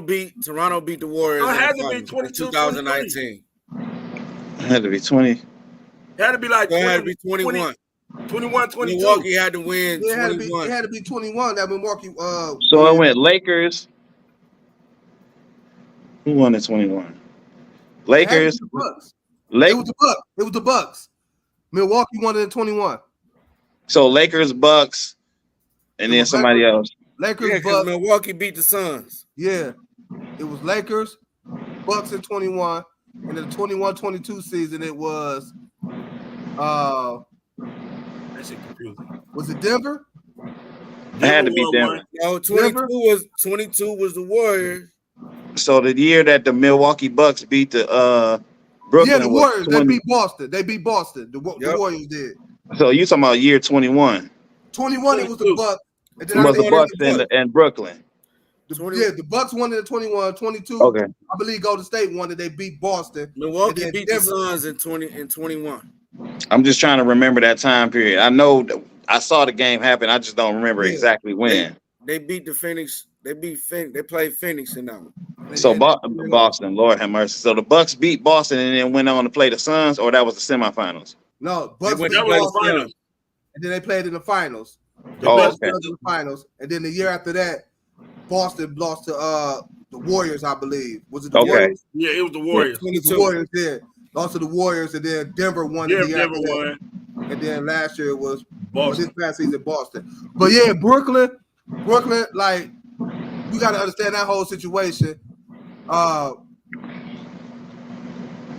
beat the Warriors. It had to be 2019. It had to be 20. It had to be like 20, it had to be 21. 21, 22. Milwaukee had to win. It had to be 21. That Milwaukee. So it went Lakers. Who won in 21? Lakers. The Bucks. Lake, It was the Bucks. It was the Bucks. Milwaukee won it in 21. so Lakers, Bucks, and then somebody else. Lakers, Yeah, because Bucks. Milwaukee beat the Suns. Yeah. It was Lakers, Bucks in 21. And in the 21-22 season, it was That shit confusing. was it Denver? It had to be Denver. No, 22 was the Warriors. So the year that the Milwaukee Bucks beat the Brooklyn, Yeah, the Warriors. was They beat Boston. They beat Boston. The Warriors did. So you talking about year 21? 21, it was the Bucks. And then It I was the think Bucks and Brooklyn. the Bucks won it in 21, 22. Okay. I believe Golden State won it. They beat Boston. Milwaukee beat the Suns in 21. I'm just trying to remember that time period. I know that I saw the game happen. I just don't remember exactly when. They beat the Phoenix. They beat Phoenix. They played Phoenix in that one. So Boston, Lord have mercy. So the Bucks beat Boston and then went on to play the Suns, or that was the semifinals? No, Bucks beat That was the Boston, finals. and then they played in the finals. Okay. In the finals, and then the year after that, Boston lost to the Warriors, I believe. Was it the Warriors? Yeah, it was the Warriors. It was the Warriors, yeah. Lost to the Warriors, and then Denver won. Yeah, the year Denver after that. won. And then last year it was Boston. this past season Boston. But yeah, Brooklyn, like you got to understand that whole situation.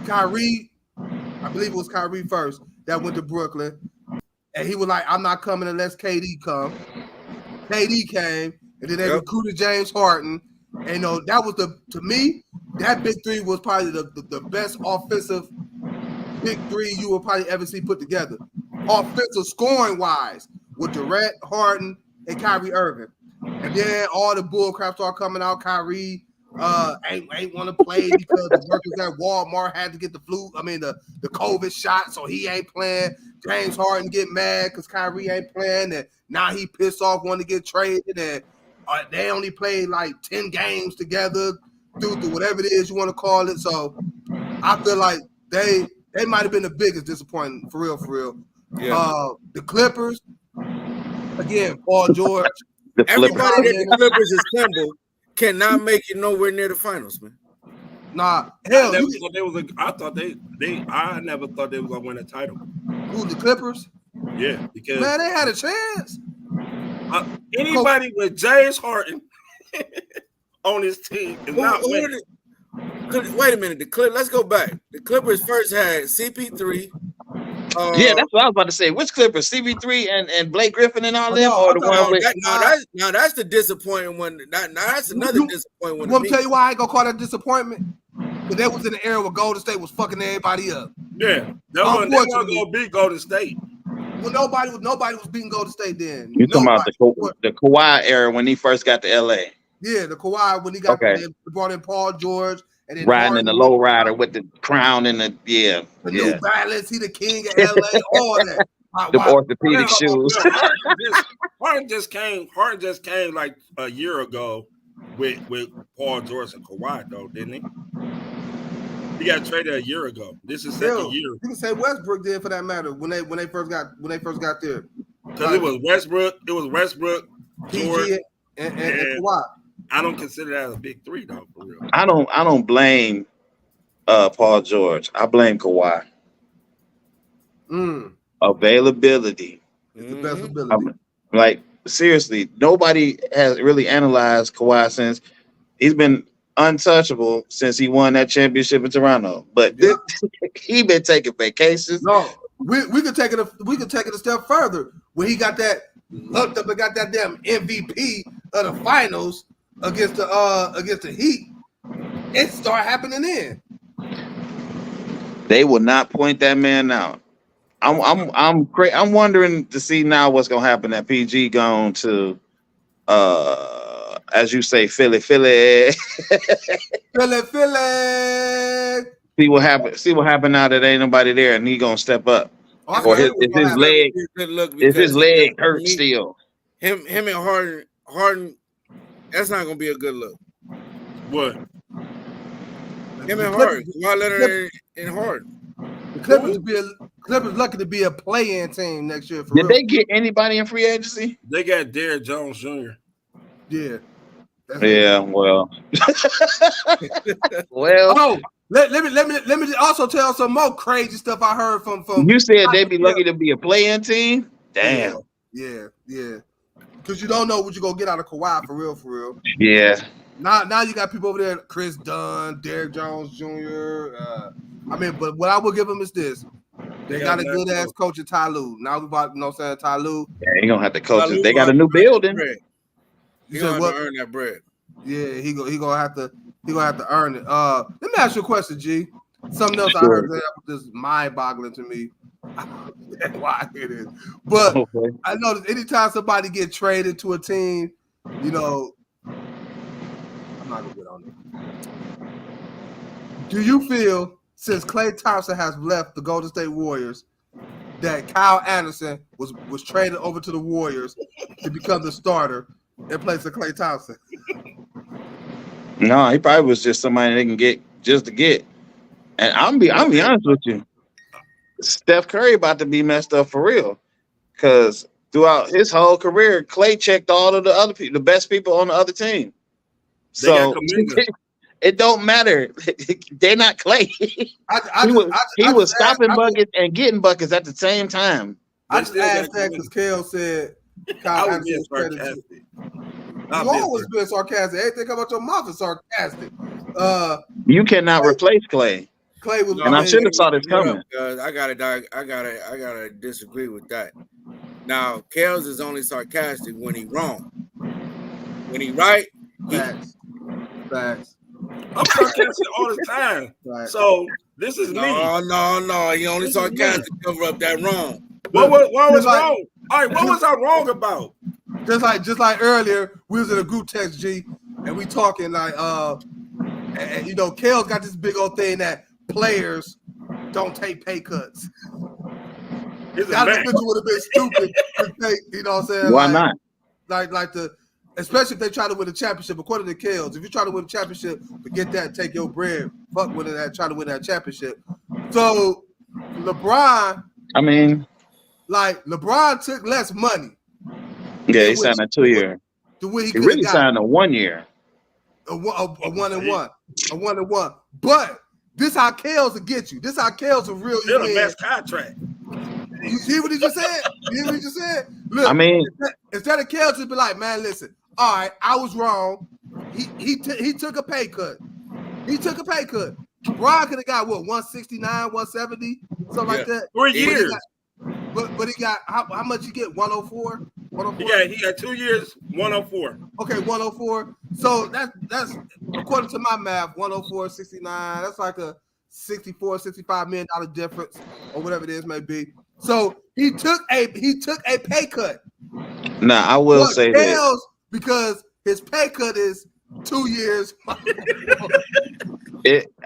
Kyrie, I believe it was Kyrie first that went to Brooklyn, and he was like, "I'm not coming unless KD come." KD came, and then they recruited James Harden. And that was to me, that big three was probably the best offensive big three you will probably ever see put together. Offensive scoring wise, with Durant, Harden, and Kyrie Irving. And then all the bull crap started coming out. Kyrie ain't want to play because the workers at Walmart had to get the COVID shot, so he ain't playing. James Harden get mad because Kyrie ain't playing, and now he pissed off, want to get traded, and they only played like 10 games together, through whatever it is you want to call it. So I feel like they might have been the biggest disappointment, for real. Yeah. The Clippers, again, Paul George. Everybody that the Clippers assembled cannot make it nowhere near the finals, man. Nah, hell, I never thought they were gonna win a title. Who, the Clippers? Yeah, because man, they had a chance. Anybody with James Harden on his team is not winning. Wait a minute, let's go back. The Clippers first had CP3. Yeah, that's what I was about to say. Which Clippers? CP3 and Blake Griffin and all them, or the one with? Now that's the disappointing one. Now that's another disappointing one. Want me to tell you why I ain't gonna call that disappointment? Because that was in the era where Golden State was fucking everybody up. Yeah, they weren't gonna beat Golden State. Well, nobody was beating Golden State then. You talking about the Kawhi era when he first got to LA? Yeah, the Kawhi when he got they brought in Paul George and then riding in the low rider with the crown and the New Balance, he the king of LA, all that. The orthopedic shoes. Harden just came like a year ago with Paul George and Kawhi though, didn't he? He got traded a year ago. This is second year. You can say Westbrook did for that matter when they first got there. Because it was Westbrook, PG and Kawhi. I don't consider that a big three though, for real. I don't blame Paul George. I blame Kawhi. Availability. It's the best ability. Like seriously, nobody has really analyzed Kawhi since he's been untouchable since he won that championship in Toronto. But he been taking vacations. No, we could take it a step further when he got that hooked up and got that damn MVP of the finals against the Heat. It started happening then. They will not point that man out. I'm wondering to see now what's gonna happen. That PG gone to as you say, Philly. Philly. See what happened now that ain't nobody there, and he gonna step up. Or his leg hurt still. Him and Harden, that's not gonna be a good look. What? Him and Harden. Why Leonard and Harden? The Clippers lucky to be a play-in team next year. Did they get anybody in free agency? They got Derrick Jones Jr. Yeah. Yeah, well. Let me also tell some more crazy stuff I heard from. You said they'd be lucky to be a play-in team. Damn. Yeah. Because you don't know what you're gonna get out of Kawhi for real. Yeah. Now you got people over there, Chris Dunn, Derrick Jones Jr. But what I will give them is this: they got a good ass coach at Ty Lue. Now we about, you know what I'm saying, Ty Lue. Yeah, you gonna have to coach it. They got a new building. He gonna have to earn that bread. Yeah, he gonna have to earn it. Let me ask you a question, G. Something else I heard that was just mind-boggling to me. Why it is, but okay. I noticed anytime somebody get traded to a team, you know, I'm not gonna get on it. Do you feel since Klay Thompson has left the Golden State Warriors that Kyle Anderson was traded over to the Warriors to become the starter in place of Klay Thompson? No, he probably was just somebody they can get just to get. And I'll be honest with you. Steph Curry about to be messed up for real, because throughout his whole career, Klay checked all of the other people, the best people on the other team. So it don't matter. They're not Klay. He was stopping buckets and getting buckets at the same time. I just asked that because Kale said Kyle Anderson was sarcastic. You always been sarcastic. Everything about your mouth is sarcastic. You cannot replace Klay. Klay was, and I should have saw this coming. I gotta disagree with that. Now, Kales is only sarcastic when he wrong. When he right, facts. I'm sarcastic all the time. Right. So this is me. No. He only sarcastic to cover up that wrong. What was wrong? All right, what was I wrong about? Just like earlier, we was in a group text, G, and we talking like and you know, Kale's got this big old thing that players don't take pay cuts. That individual would have been stupid to take, you know what I'm saying? Why not? Like especially if they try to win a championship, according to Kales, if you try to win a championship, forget that, take your bread, fuck winning that, try to win that championship. So LeBron, LeBron took less money. Yeah, he signed a 2-year. He really signed a 1 year. A 1-1. But this how Kales will get you. This how Kales will reel you in. Still the best contract. You see what he just said? Look, instead of Kales to be like, man, listen, all right, I was wrong. He took a pay cut. Brian could have got what, 169, 170, something like that. 3 years. But he got how much you get? 104? 104? Yeah, he got 2 years, 104. Okay, 104. So that's according to my math, 104, 69. That's like a $64-65 million difference, or whatever it is may be. So he took a pay cut. Now I will say this, because his pay cut is 2 years.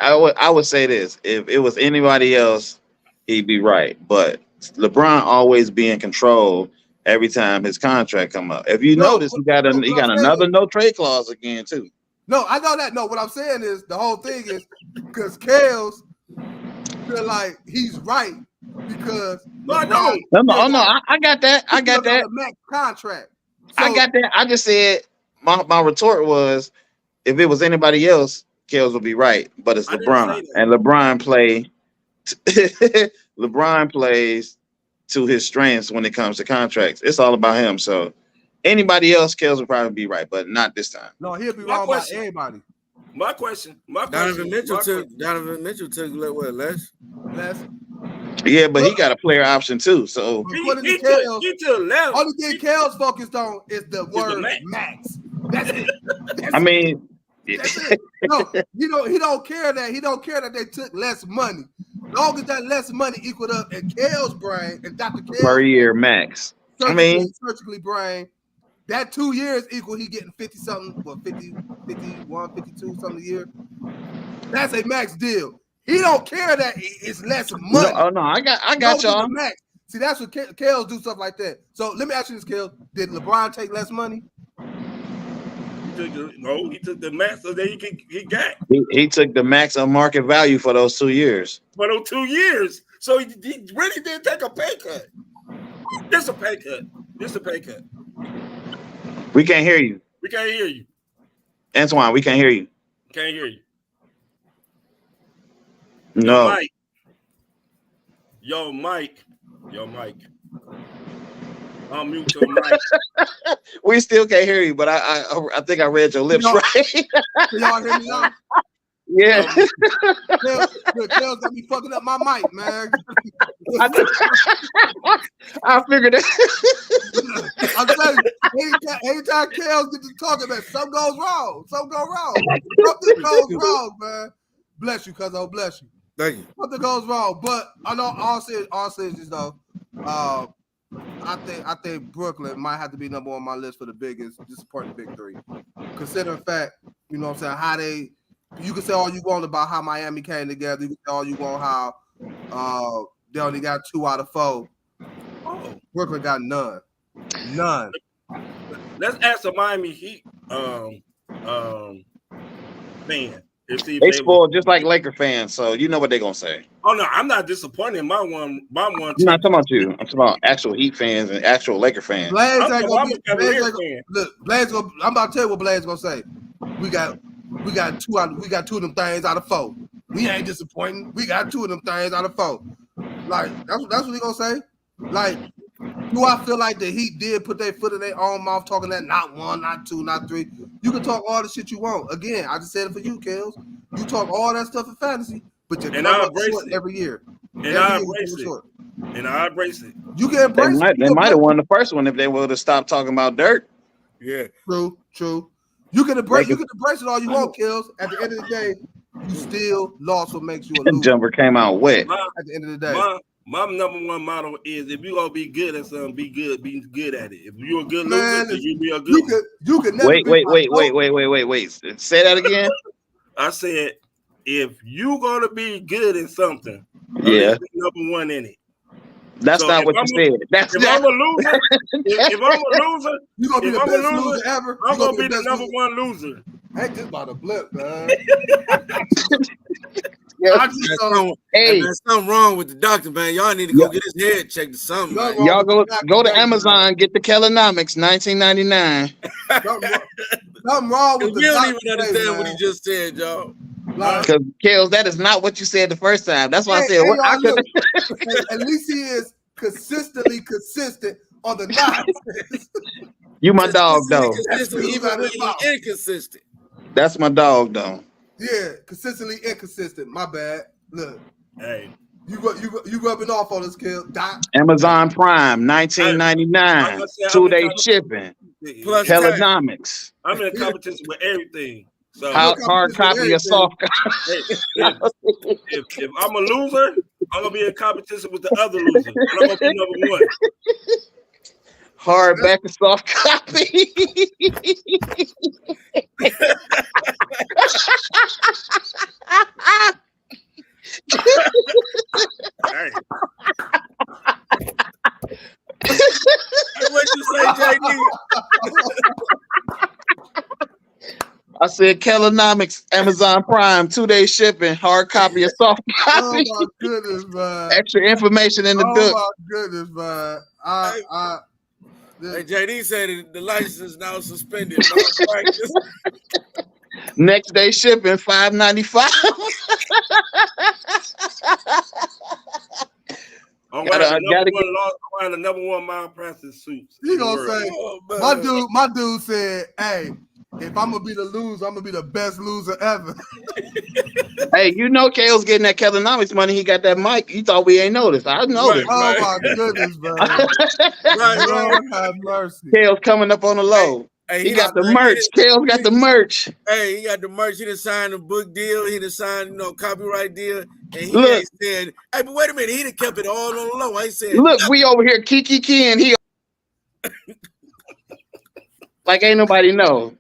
I would say this: if it was anybody else, he'd be right. But LeBron always be in control every time his contract come up. If you notice, he got another no trade clause again too. No, I know that. No, what I'm saying is the whole thing is because Kales feel like he's right because I got that. I got that. Max contract. So, I got that. I just said my retort was, if it was anybody else, Kales would be right. But it's LeBron, and LeBron plays to his strengths when it comes to contracts. It's all about him. So anybody else, Kales would probably be right, but not this time. No, he'll be wrong by everybody. My question. Donovan Mitchell took what, less? Yeah, but he got a player option too. So he took less. Only thing Kale's focused on is the word max. That's it. That's it. No, he don't care that they took less money. As long as that less money equaled up in Kale's brain and Dr. Kale's per year max. Surgically brain, that 2 years equal he getting 50 something, 50, 51, 52 something a year. That's a max deal. He don't care that it's less money. No, I got y'all. Max. See, that's what Kales do, stuff like that. So let me ask you this, Kales. Did LeBron take less money? He took the max so that he got. He took the max of market value for those 2 years. For those 2 years. So he really did take a pay cut. This a pay cut. We can't hear you. We can't hear you. Antoine, we can't hear you. Can't hear you. No. Mike. Yo, Mike. Unmute your mic. We still can't hear you, but I think I read your lips right. Can y'all hear me now? Yeah. Kels got me fucking up my mic, man. I figured that. I'm telling you, anytime Kels get to talking, man, something goes wrong. Something goes wrong, man. Bless you, cuz. Bless you. Thank you. Something goes wrong, but I know all seriousness though. I think Brooklyn might have to be number 1 on my list for the biggest disappointing big three. Considering fact, you know what I'm saying, you can say all you want about how Miami came together. You can say all you want how they only got 2 out of 4. Oh, Brooklyn got none. Let's ask a Miami Heat fan. They spoiled just like Laker fans, so you know what they're gonna say. Oh no, I'm not disappointed in my one. I'm not talking about you. I'm talking about actual Heat fans and actual Laker fans. Blaze ain't gonna be. Blaze gonna, I'm about to tell you what Blaze gonna say. We got 2 of them things out of 4. We ain't disappointing. We got 2 of them things out of 4. Like that's what he gonna say. Like, do I feel like the Heat did put their foot in their own mouth talking that not 1, not 2, not 3? You can talk all the shit you want. Again, I just said it for you, Kels. You talk all that stuff in fantasy, but you're every year. I embrace it. You can embrace it. They might have won the first one if they would have stopped talking about dirt. Yeah. True. You can embrace it all you want, Kels. At the end of the day, you still lost what makes you a loser. Jumper came out wet. At the end of the day. My number 1 motto is if you're gonna be good at something, be good at it. If you're a good loser, then you be a good one. You could never wait. Say that again. I said if you're gonna be good in something, yeah, be number 1 in it. That's not what you said. If I'm a loser, you're gonna be the best loser ever. I'm gonna be the number 1 loser. Ain't just about a blip, man. There's something wrong with the doctor, man. Y'all need to go get his head checked or something. Y'all go to Amazon, get the Kellonomics, $19.99. Something wrong with we don't even understand what he just said, y'all. Because Kels, that is not what you said the first time. That's why I said at least he is consistently consistent on the nonsense. You my dog, though. Even when he's inconsistent. That's my dog, though. Yeah, consistently inconsistent. My bad. Look. Hey. You rubbing off on us, Kels. Amazon Prime, $19.99. 2-day shipping. Plus Kellonomics. I'm in competition with everything. So hard copy or soft copy. If I'm a loser, I'm gonna be in competition with the other loser. I'm gonna be number 1. Hardback and soft copy. Hey. What'd you say, JD? I said Kellonomics, Amazon Prime, 2-day shipping, hard copy or soft copy. Oh my goodness, man. Extra information in the book. Oh my goodness, man. Hey, JD said the license is now suspended. Next day shipping, $5.95. I'm wearing the number 1 mile practice suits. He gonna say, my dude said, hey, if I'm gonna be the loser, I'm gonna be the best loser ever. Hey, you know Kale's getting that Kellonomics money. He got that mic. You thought we ain't noticed. I noticed. Oh my goodness, man. Lord have mercy. Kale's coming up on the low. Hey, he got the merch. Kale's got the merch. Hey, he got the merch. He done signed a book deal. He done signed, copyright deal. And he ain't said, hey, but wait a minute. He done kept it all on the low. I said, look, we over here kiki and he like ain't nobody know.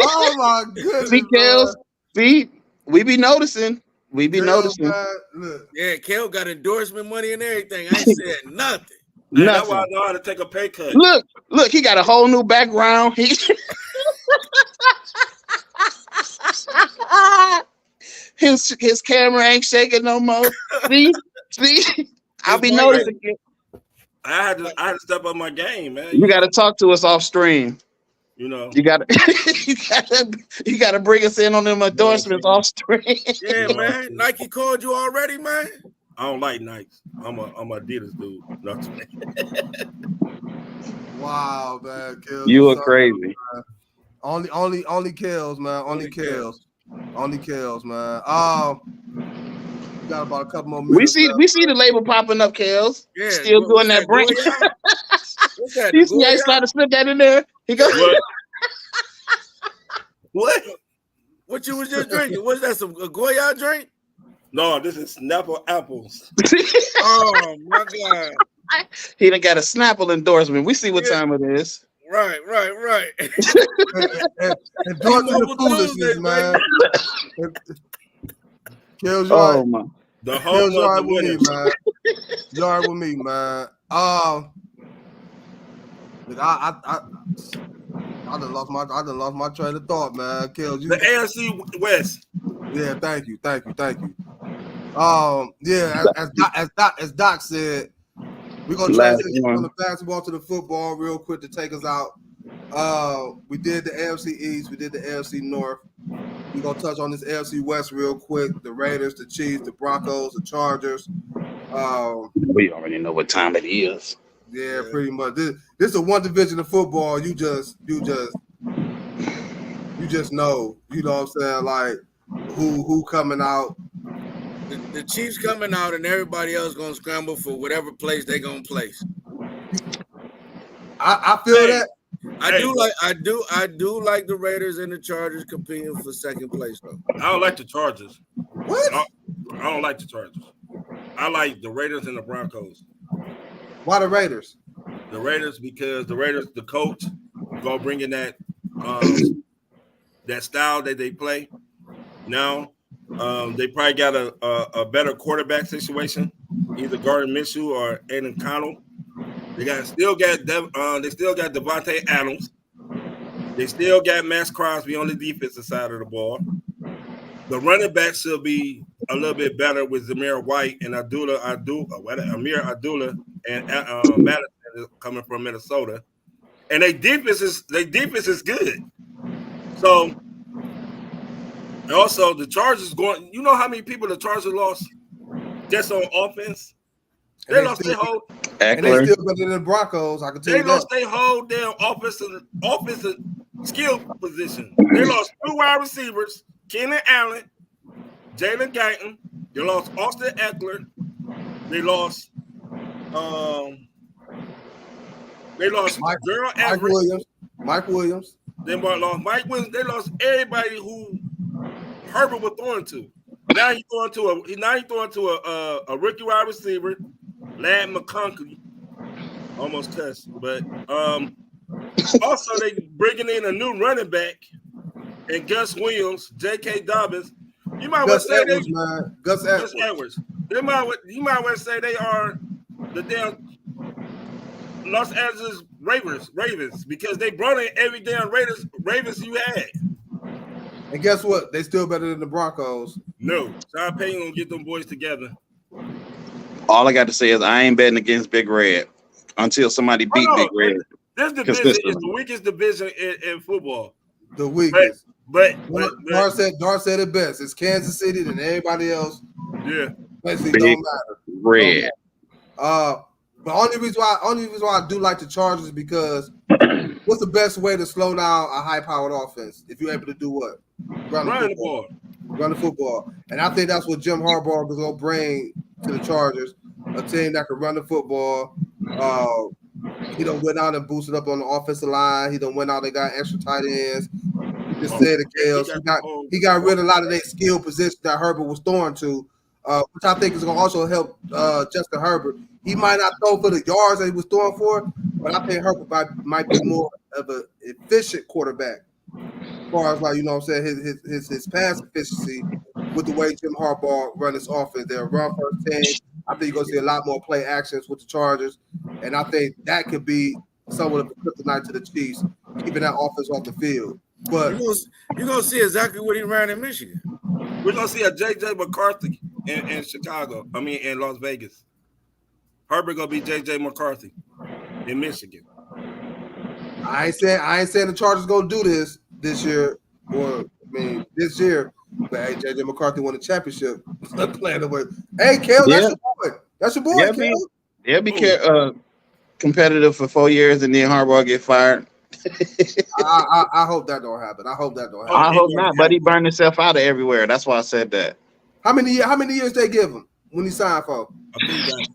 Oh my goodness. See, Kels, see, we be noticing. We be noticing. Yeah, Kel got endorsement money and everything. I ain't said nothing. That's why I know how to take a pay cut. Look, he got a whole new background. His camera ain't shaking no more. See, I'll be noticing it. I had to step up my game, man. You got to talk to us off stream. You know, You gotta, you gotta bring us in on them endorsements off screen. Yeah, man. Nike called you already, man. I don't like Nikes. I'm a Adidas dude. No, Wow, man, kills You are crazy. Only kills, man. Only kills, man. We got about a couple more minutes. We see the label popping up, Kels. Yeah. Still doing that brand. Goya? What's that? You see how he started to slip that in there? He goes, what? What you was just drinking? What's that? A Goya drink? No, this is Snapple apples. Oh my God! He done got a Snapple endorsement. We see what time it is. Right. Endorsing the foolishness, man. Kills you. Oh my! The home of the winners. Man. You all right with me, man. I done lost my train of thought, man. Kills you. The AFC West. Yeah, thank you. Yeah, as Doc said, we're gonna transition from the basketball to the football real quick to take us out. We did the AFC East, we did the AFC North. We're gonna touch on this AFC West real quick. The Raiders, the Chiefs, the Broncos, the Chargers. We already know what time it is. Yeah, pretty much. This is a one division of football. You just know. You know what I'm saying? Like who coming out. The Chiefs coming out and everybody else gonna scramble for whatever place they gonna place. I feel that. I do like the Raiders and the Chargers competing for second place though. I don't like the Chargers. What? I don't like the Chargers. I like the Raiders and the Broncos. Why the Raiders? The Raiders because the coach gonna bring in that that style that they play. Now they probably got a better quarterback situation, either Gardner Minshew or Aiden Connell. They still got Devontae Adams. They still got Max Crosby on the defensive side of the ball. The running back should be a little bit better with Zamir White and Amir Abdullah and Madison coming from Minnesota. And their defense is good. So and also the Chargers going. You know how many people the Chargers lost just on offense? They lost their whole. And they still better than the Broncos. I can tell you that. They lost their whole damn offensive skill position. They lost 2 wide receivers, Keenan Allen, Jalen Guyton. They lost Austin Eckler. They lost Gerald Everett. Mike Williams. They lost Mike Williams. They lost everybody who Herbert was throwing to. Now he's throwing to a rookie wide receiver, Lad McConkey. Almost cussed, but also they bringing in a new running back and Gus Williams, J.K. Dobbins. You might want to say Gus Edwards. You might want to say they are the damn Los Angeles Ravens because they brought in every damn Ravens you had. And guess what? They still better than the Broncos. No, Sean Payton gonna get them boys together. All I got to say is I ain't betting against Big Red until somebody beat Big Red. This division is the weakest division in football. The weakest. But Dar said it best. It's Kansas City and everybody else. Yeah. Basically don't matter. Red. But only reason why I do like the Chargers is because what's the best way to slow down a high-powered offense if you're able to do what? Run the ball. Run the football. And I think that's what Jim Harbaugh is going to bring to the Chargers, a team that can run the football. He done went out and boosted up on the offensive line. He done went out and got extra tight ends. He just said it, Kels. He got rid of a lot of their skill positions that Herbert was throwing to, which I think is going to also help Justin Herbert. He might not throw for the yards that he was throwing for, but I think Herbert might be more of an efficient quarterback. As far as, like, you know what I'm saying, his pass efficiency with the way Jim Harbaugh run his offense. They'll run first team. I think you're going to see a lot more play actions with the Chargers, and I think that could be somewhat of a kryptonite to the Chiefs, keeping that offense off the field. But you're going to see exactly what he ran in Michigan. We're going to see a J.J. McCarthy in Chicago. In Las Vegas. Herbert going to be J.J. McCarthy in Michigan. I ain't saying the Chargers gonna do this year, or this year. But hey, JJ McCarthy won a championship. Playing the way. Hey, Kel, Yeah. that's your boy. That's your boy, Kel. They'll be competitive for 4 years and then Harbaugh get fired. I hope that don't happen. I hope not, but he burned himself out of everywhere. That's why I said that. How many years they give him when he signed for? I think he got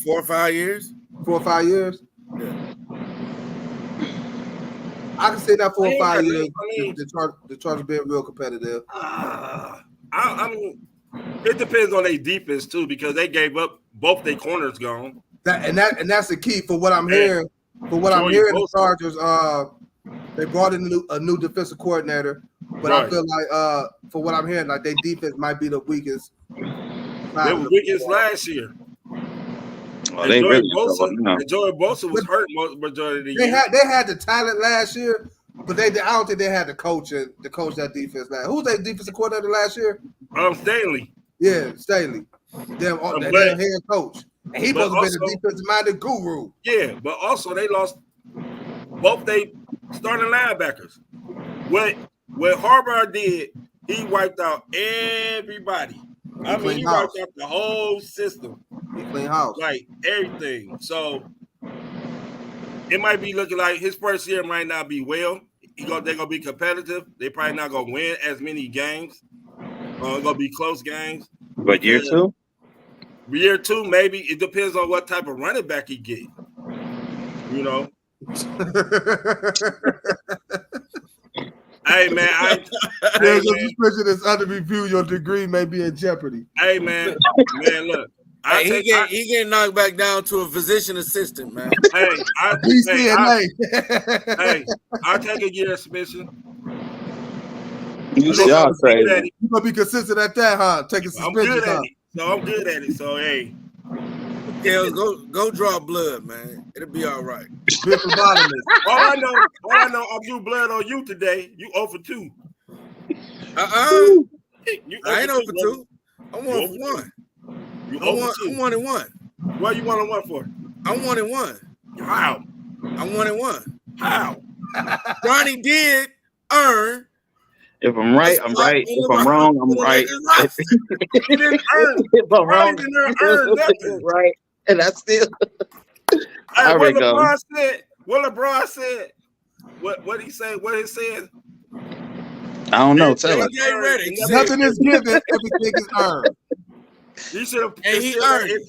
4 or 5 years. 4 or 5 years? Yeah. I can say that 4 or 5 years. I mean, The Chargers being real competitive. I mean, it depends on their defense too, because they gave up both their corners gone. That's the key for what I'm hearing. For what I'm hearing, the Chargers they brought in a new defensive coordinator, but I feel like for what I'm hearing, like their defense might be the weakest. They were weakest last year. Oh, they really Joey Bosa was hurt majority of the year. They had the talent last year, but I don't think they had the coach that defense. Who was their defensive coordinator last year? Staley. Yeah, Staley. Their head coach. And he was a defensive-minded guru. Yeah, but also they lost both they starting linebackers. What Harbaugh did, he wiped out everybody. He wiped out the whole system. He clean house. Like everything. So it might be looking like his first year might not be well. They're gonna be competitive. They probably not gonna win as many games. It's gonna be close games. But year two? Year two, maybe. It depends on what type of running back he get. You know. Hey man, your suspension is under review. Your degree may be in jeopardy. Hey man, look. He getting knocked back down to a physician assistant, man. Hey, I'll take a year suspension. You're crazy. You gonna be consistent at that, huh? Take a suspension. I'm good at it. So hey. Yeah, go draw blood, man. It'll be all right. all I know, I drew blood on you today. You 0 for 2. I ain't 0 for 2. I'm 1 for 1. I'm 1 and 1. What you 1 and 1 for? I'm 1 and 1. How? I'm 1 and 1. How? Ronnie did earn. If I'm right, I'm right. If I'm wrong, I'm right. He didn't earn. If I'm wrong, didn't earn nothing. Right. And I still. Hey, what LeBron said. What he said? What he said? I don't know. Tell us. Nothing is given. Everything is earned. You should have. And he earned it.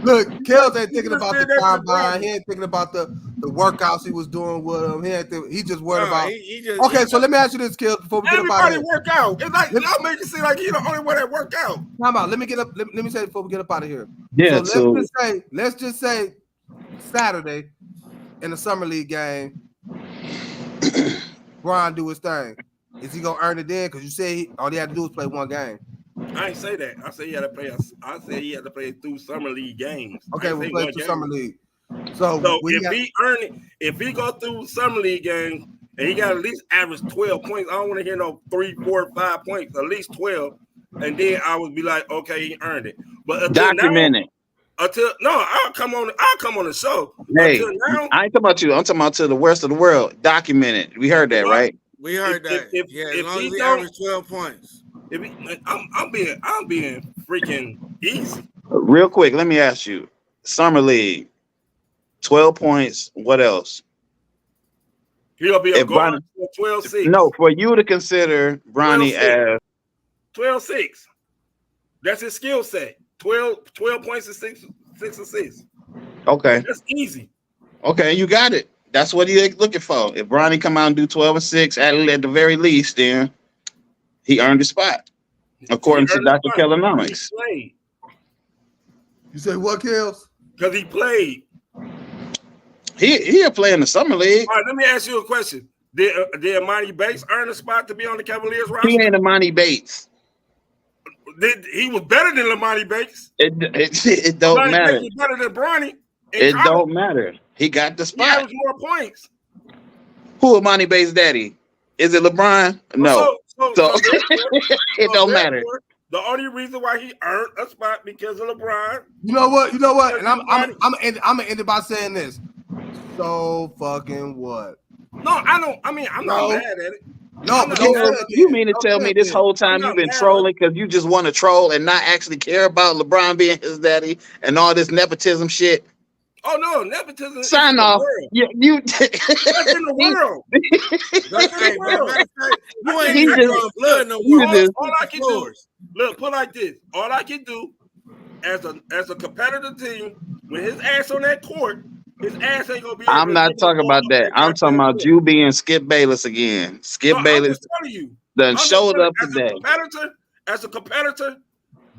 Look, Kels ain't thinking about the combine. He ain't thinking about the workouts he was doing with him. He just worried about. Okay, so let me ask you this, Kels, before we get up out of here. Work out. It's like y'all make it seem like he's the only one that work out. Time out. Let me say before we get up out of here. Yeah. So let's just say Saturday in the summer league game, Brian do his thing. Is he gonna earn it then? Because you say all he had to do was play one game. I ain't say that. I said he had to play. I said he had to play 2 summer league games. Okay, we'll play 2 summer league. So if he go through summer league games and he got at least average 12 points, I don't want to hear no 3, 4, 5 points. At least 12, and then I would be like, okay, he earned it. But documented. I'll come on the show. Hey, now, I ain't talking about you. I'm talking about to the rest of the world. Documented. We heard that, right? We heard that. As long as he average 12 points. I'm being freaking easy. Real quick, let me ask you. Summer League, 12 points. What else? He'll be a guard 12-6. No, for you to consider Bronny as 12-6. That's his skill set. 12 points and 6 assists. Okay. That's easy. Okay, you got it. That's what he's looking for. If Bronny come out and do 12 and 6 at the very least, then he earned a spot, according to Dr. Kellonomics. You say what, Kels? Because he played. He'll play in the summer league. All right, let me ask you a question. Did Amani Bates earn a spot to be on the Cavaliers roster? He ain't Amani Bates. He was better than Amani Bates. It don't matter. He was better than Bronny. It don't matter. He got the spot. He averaged more points. Who Amani Bates' daddy? Is it LeBron? No. So it don't matter. The only reason why he earned a spot because of LeBron. You know what? And I'm gonna end it by saying this. So fucking what? No, I don't. I mean, I'm not mad at it. No, but You mean to tell me this whole time you've been trolling because you just want to troll and not actually care about LeBron being his daddy and all this nepotism shit? Oh no, nepotism. Sign off. You That's in the world. That's in the world. You ain't even drawing blood no more. All I can do, look, put like this. All I can do as a competitive team, with his ass on that court, his ass ain't gonna be. I'm not talking about that. I'm talking about you being Skip Bayless again. Skip Bayless. I'm just telling you. Done showed up today. As a competitor,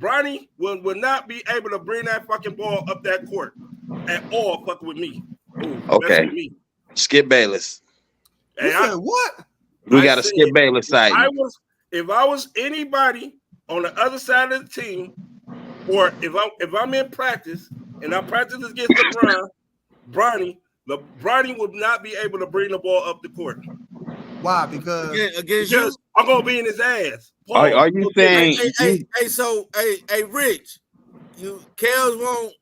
Bronny will not be able to bring that fucking ball up that court at all. Fucking with me. Ooh, okay. With me. Skip Bayless. You said what? We got a Skip Bayless side. If I was anybody on the other side of the team, or if I'm in practice and I practice against LeBron, Bronny would not be able to bring the ball up the court. Why? Because I'm gonna be in his ass. Are you saying? Hey, Rich, Kels won't.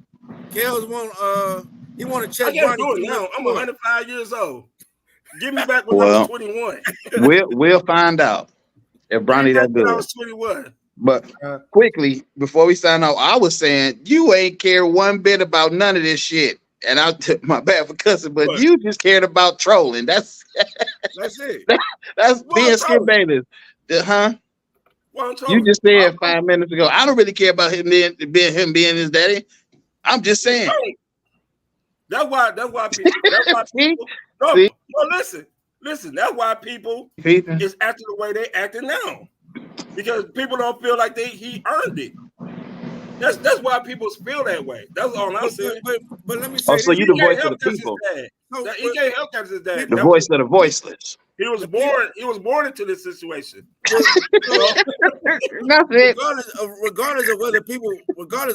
He want to check. I can't do it now. I'm 105 years old. Give me back when I was 21. We'll find out if Bronny that good. I was 21. But quickly before we sign off, I was saying you ain't care one bit about none of this shit. And I took my bad for cussing, but you just cared about trolling. That's it. That's being Skip Bayless, huh? You just said 5 minutes ago. I don't really care about him being his daddy. I'm just saying. That's why people. No, listen. That's why people is acting the way they acting now, because people don't feel like he earned it. That's why people feel that way. That's all I'm saying. But let me say, so you the voice of the people. He can't help that his dad. The voice of the voiceless. He was born into this situation. Nothing. Regardless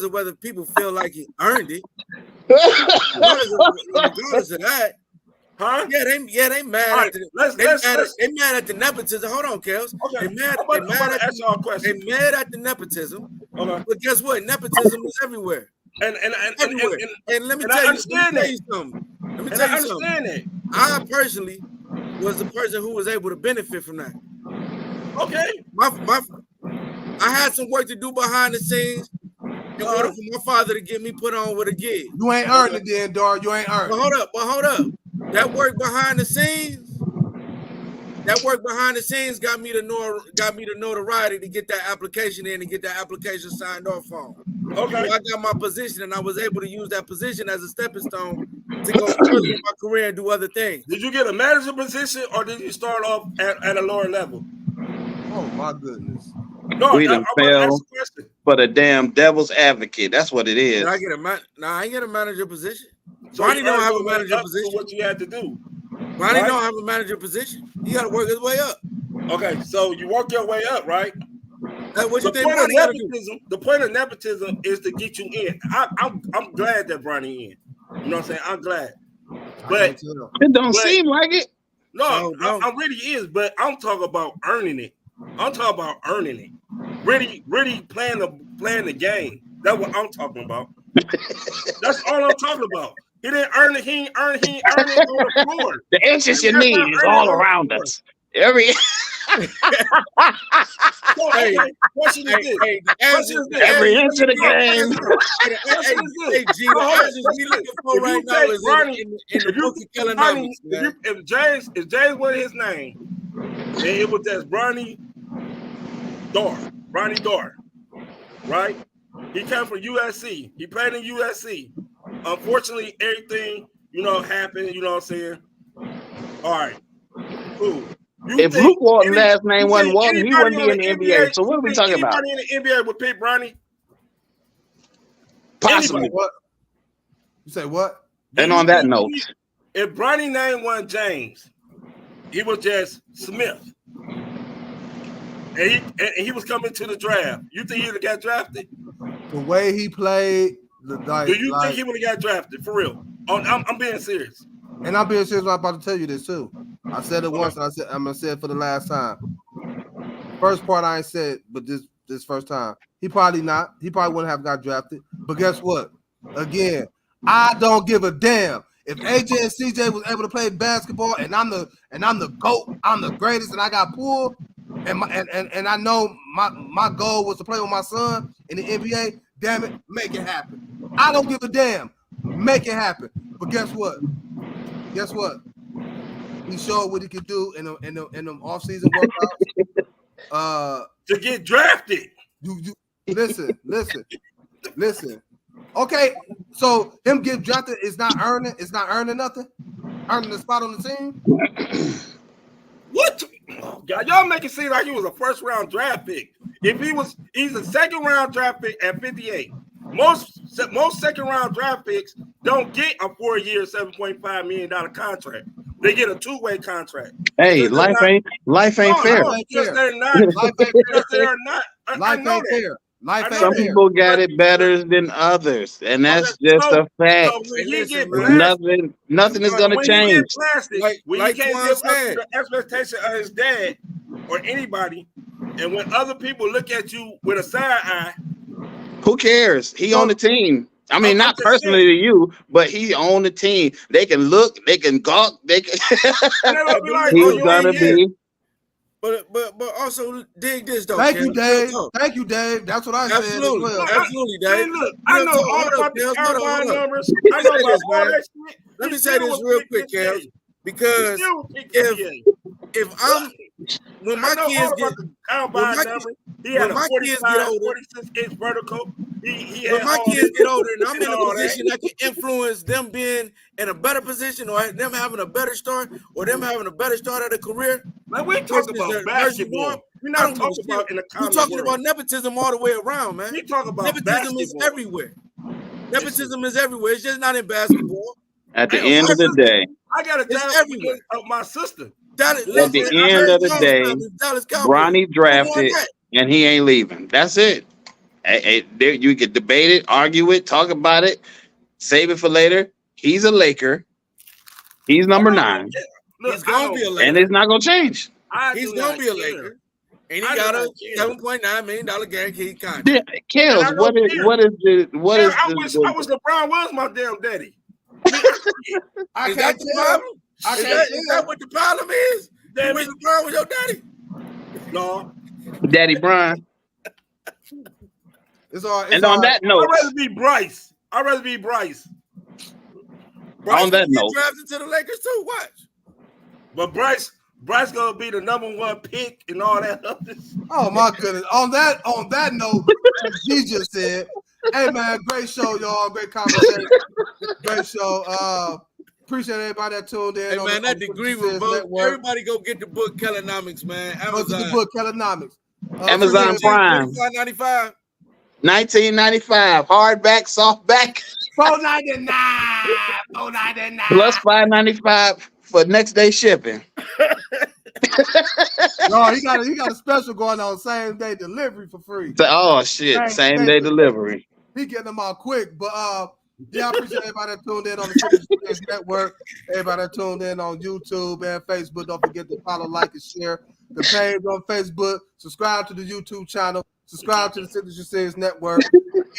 of whether people feel like he earned it. Regardless of that. Huh? Yeah, they mad right, they mad at the nepotism. Hold on, Kels. Okay. They mad at the nepotism. Okay. But guess what? Nepotism is everywhere. And let me tell you something. I personally was the person who was able to benefit from that. Okay. I had some work to do behind the scenes in order for my father to get me put on with a gig. You ain't earned it then, dog. You ain't earned it. But hold up. That work behind the scenes got me the notoriety to get that application in and get that application signed off on. Okay. So I got my position and I was able to use that position as a stepping stone to go further in my career and do other things. Did you get a manager position or did you start off at a lower level? Oh my goodness. No, we done fell for the damn devil's advocate. That's what it is. Did I get I ain't get a manager position. So Ronnie don't have a manager position. What you had to do? Ronnie don't have a manager position. He got to work his way up. Okay, so you work your way up, right? What you think the point of nepotism is to get you in. I'm glad that Bronny in. You know what I'm saying? I'm glad. But it don't seem like it. No, I really is, but I'm talking about earning it. Really playing the game. That's what I'm talking about. That's all I'm talking about. He didn't earn it. He earned it on the floor. The inches you need is all around us. Every every inch of the game. If James was his name, and it was just Bronny Dart, right? He came from USC. He played in USC. Unfortunately, everything, happened. You know what I'm saying? All right, cool. If Luke Walton's last name wasn't Walton, he wouldn't be in the NBA. So what are we talking about? Anybody in the NBA would pick Bronny? Possibly. What? You say what? And on that note, if Bronny name wasn't James, he was just Smith. And he was coming to the draft. You think he would have got drafted? The way he played, do you think he would have got drafted for real? I'm being serious. And I'm being serious. I'm about to tell you this too. I said it once, and I'm gonna say it for the last time. First part I ain't said, but this first time, he probably wouldn't have got drafted. But guess what? Again, I don't give a damn. If AJ and CJ was able to play basketball, and I'm the GOAT, I'm the greatest, and I got pulled, and I know my goal was to play with my son in the NBA. Damn it, make it happen. I don't give a damn. Make it happen. But guess what? Guess what? He showed what he could do in them off-season workouts. To get drafted. You listen. Okay, so him getting drafted is not earning nothing, earning the spot on the team. What? Oh, God, y'all make it seem like he was a first-round draft pick. He's a second-round draft pick at 58. Most second-round draft picks don't get a 4-year, $7.5 million contract. They get a 2-way contract. Hey, life ain't fair. They're not. Life ain't fair. Some people got it better than others, and that's just a fact. Nothing is gonna change. When he can't live up to the expectation of his dad or anybody, and when other people look at you with a side eye, who cares? He on the team. I mean, not personally to you, but he on the team. They can look, they can gawk, they can. He's gonna be. But also dig this though. Thank you, Dave. Thank you, Dave. That's what I said. Absolutely, Dave. Look, I know all about the combine numbers. I know about all that shit. Let me say this real quick, Kels, because if I'm when my kids get combine numbers, he had a 46-inch vertical. When my kids get older and I'm in a position that can influence them being in a better position or them having a better start or them having a better start at a career. Man, we talking about basketball. We're not talking about in the common We're talking about nepotism all the way around, man. We talk about nepotism is everywhere. Nepotism is everywhere. It's just not in basketball. At the end of the day, I got a dad of my sister. At the end of the day, Bronny drafted and he ain't leaving. That's it. You can debate it, argue it, talk about it, save it for later. He's a Laker. He's number 9. He's gonna be a Laker, and it's not gonna change. He's gonna be a Laker, and he got a $7.9 million guaranteed contract. Yeah, Kels, what is I wish LeBron was my damn daddy. Is that the problem? Is that what the problem is? You wish LeBron was your daddy? No, Daddy Brian. And on that note, I'd rather be Bryce. On that note, drafted to the Lakers too. Watch. But Bryce gonna be the number 1 pick and all that other stuff. Oh my goodness. On that note, as he just said, hey man, great show, y'all. Great conversation. Great show. Appreciate everybody that tuned in. Hey man, that degree revolt. Everybody go get the book Kellonomics, man. Go to the book Kellonomics. Amazon Prime. $25.95. $19.95. Hardback, softback. $4.99. $4.99. Plus $5.95 for next day shipping. No, he got a special going on, same day delivery for free. Oh shit, same day delivery. He getting them out quick, but yeah, I appreciate everybody that tuned in on the Citizen Network, everybody that tuned in on YouTube and Facebook. Don't forget to follow, like, and share the page on Facebook. Subscribe to the YouTube channel. Subscribe to the Citizen Network.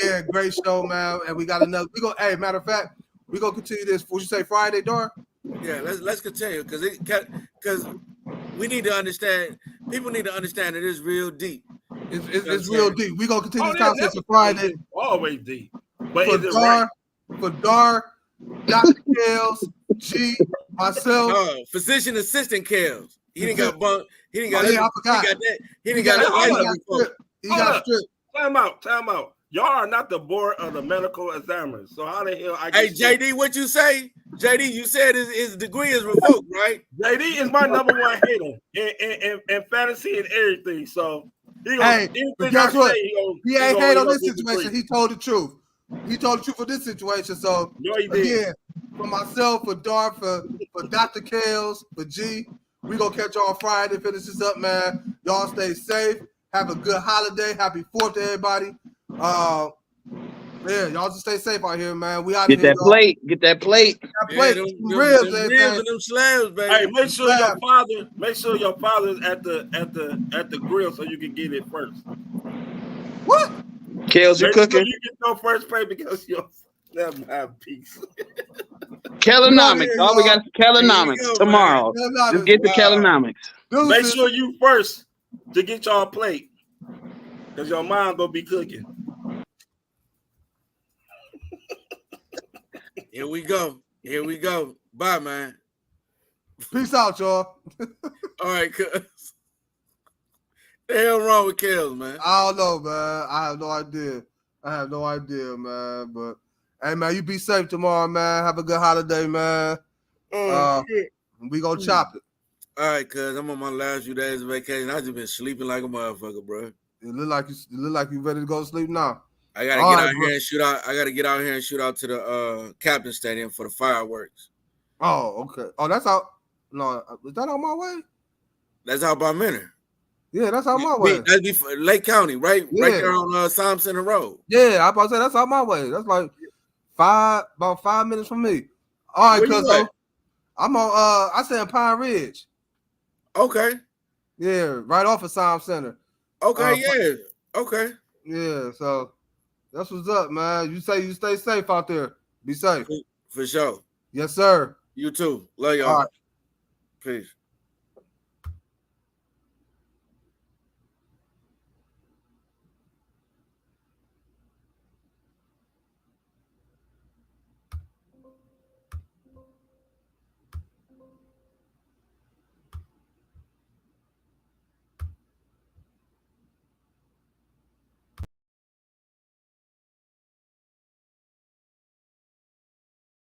Yeah, great show, man. And we got another. Hey, matter of fact, we gonna continue this. What you say, Friday, Dora? Yeah, let's continue because we need to understand. People need to understand that it's real deep. It's real deep. We gonna continue this conversation Friday. Always deep. But for Dar, Dr. Kels, G, myself, physician assistant Kels. He didn't got bumped. He didn't got. I forgot. He didn't got that. He got stripped. Time out. Y'all are not the board of the medical examiners. So how the hell I get JD, what you say? JD, you said his degree is revoked, right? JD is my number 1 hater in fantasy and everything. So but guess what? He ain't hate on this situation. He told the truth. He told the truth for this situation. So again, for myself, for Dar, for Dr. Kels, for G, we gonna catch y'all Friday. Finish this up, man. Y'all stay safe. Have a good holiday. Happy 4th to everybody. Yeah, y'all just stay safe out here, man. We out Get here. That plate. Get that plate. Them ribs and them slabs, baby. Hey, make sure your father's at the grill so you can get it first. What? Kels, you cooking? You get your first plate because you're not my piece. Kellonomics. All we got is Kellonomics go, tomorrow. Just get the Kellonomics. Make sure you first to get y'all a plate, because your mom gonna be cooking. Here we go. Here we go. Bye, man. Peace out, y'all. All right, cuz. The hell wrong with Kels, man? I don't know, man. I have no idea, man. But hey, man, you be safe tomorrow, man. Have a good holiday, man. Shit. We gonna chop it. All right, cuz I'm on my last few days of vacation. I just been sleeping like a motherfucker, bro. It look like you ready to go to sleep now. I gotta get out here and shoot out. I gotta get out here and shoot out to the Captain Stadium for the fireworks. Oh, okay. Oh, that's out. No, is that on my way? That's out by Minner. Yeah, that's out my way. That'd be Lake County, right? Yeah. Right there on Psalm Center Road. Yeah, I about to say that's out my way. That's like about 5 minutes from me. All right, cuz I'm on I stay in Pine Ridge. Okay. Yeah, right off of Psalm Center. Okay, yeah. Okay. Yeah, so that's what's up, man. You say you stay safe out there. Be safe. For sure. Yes, sir. You too. Love y'all. All right. Peace.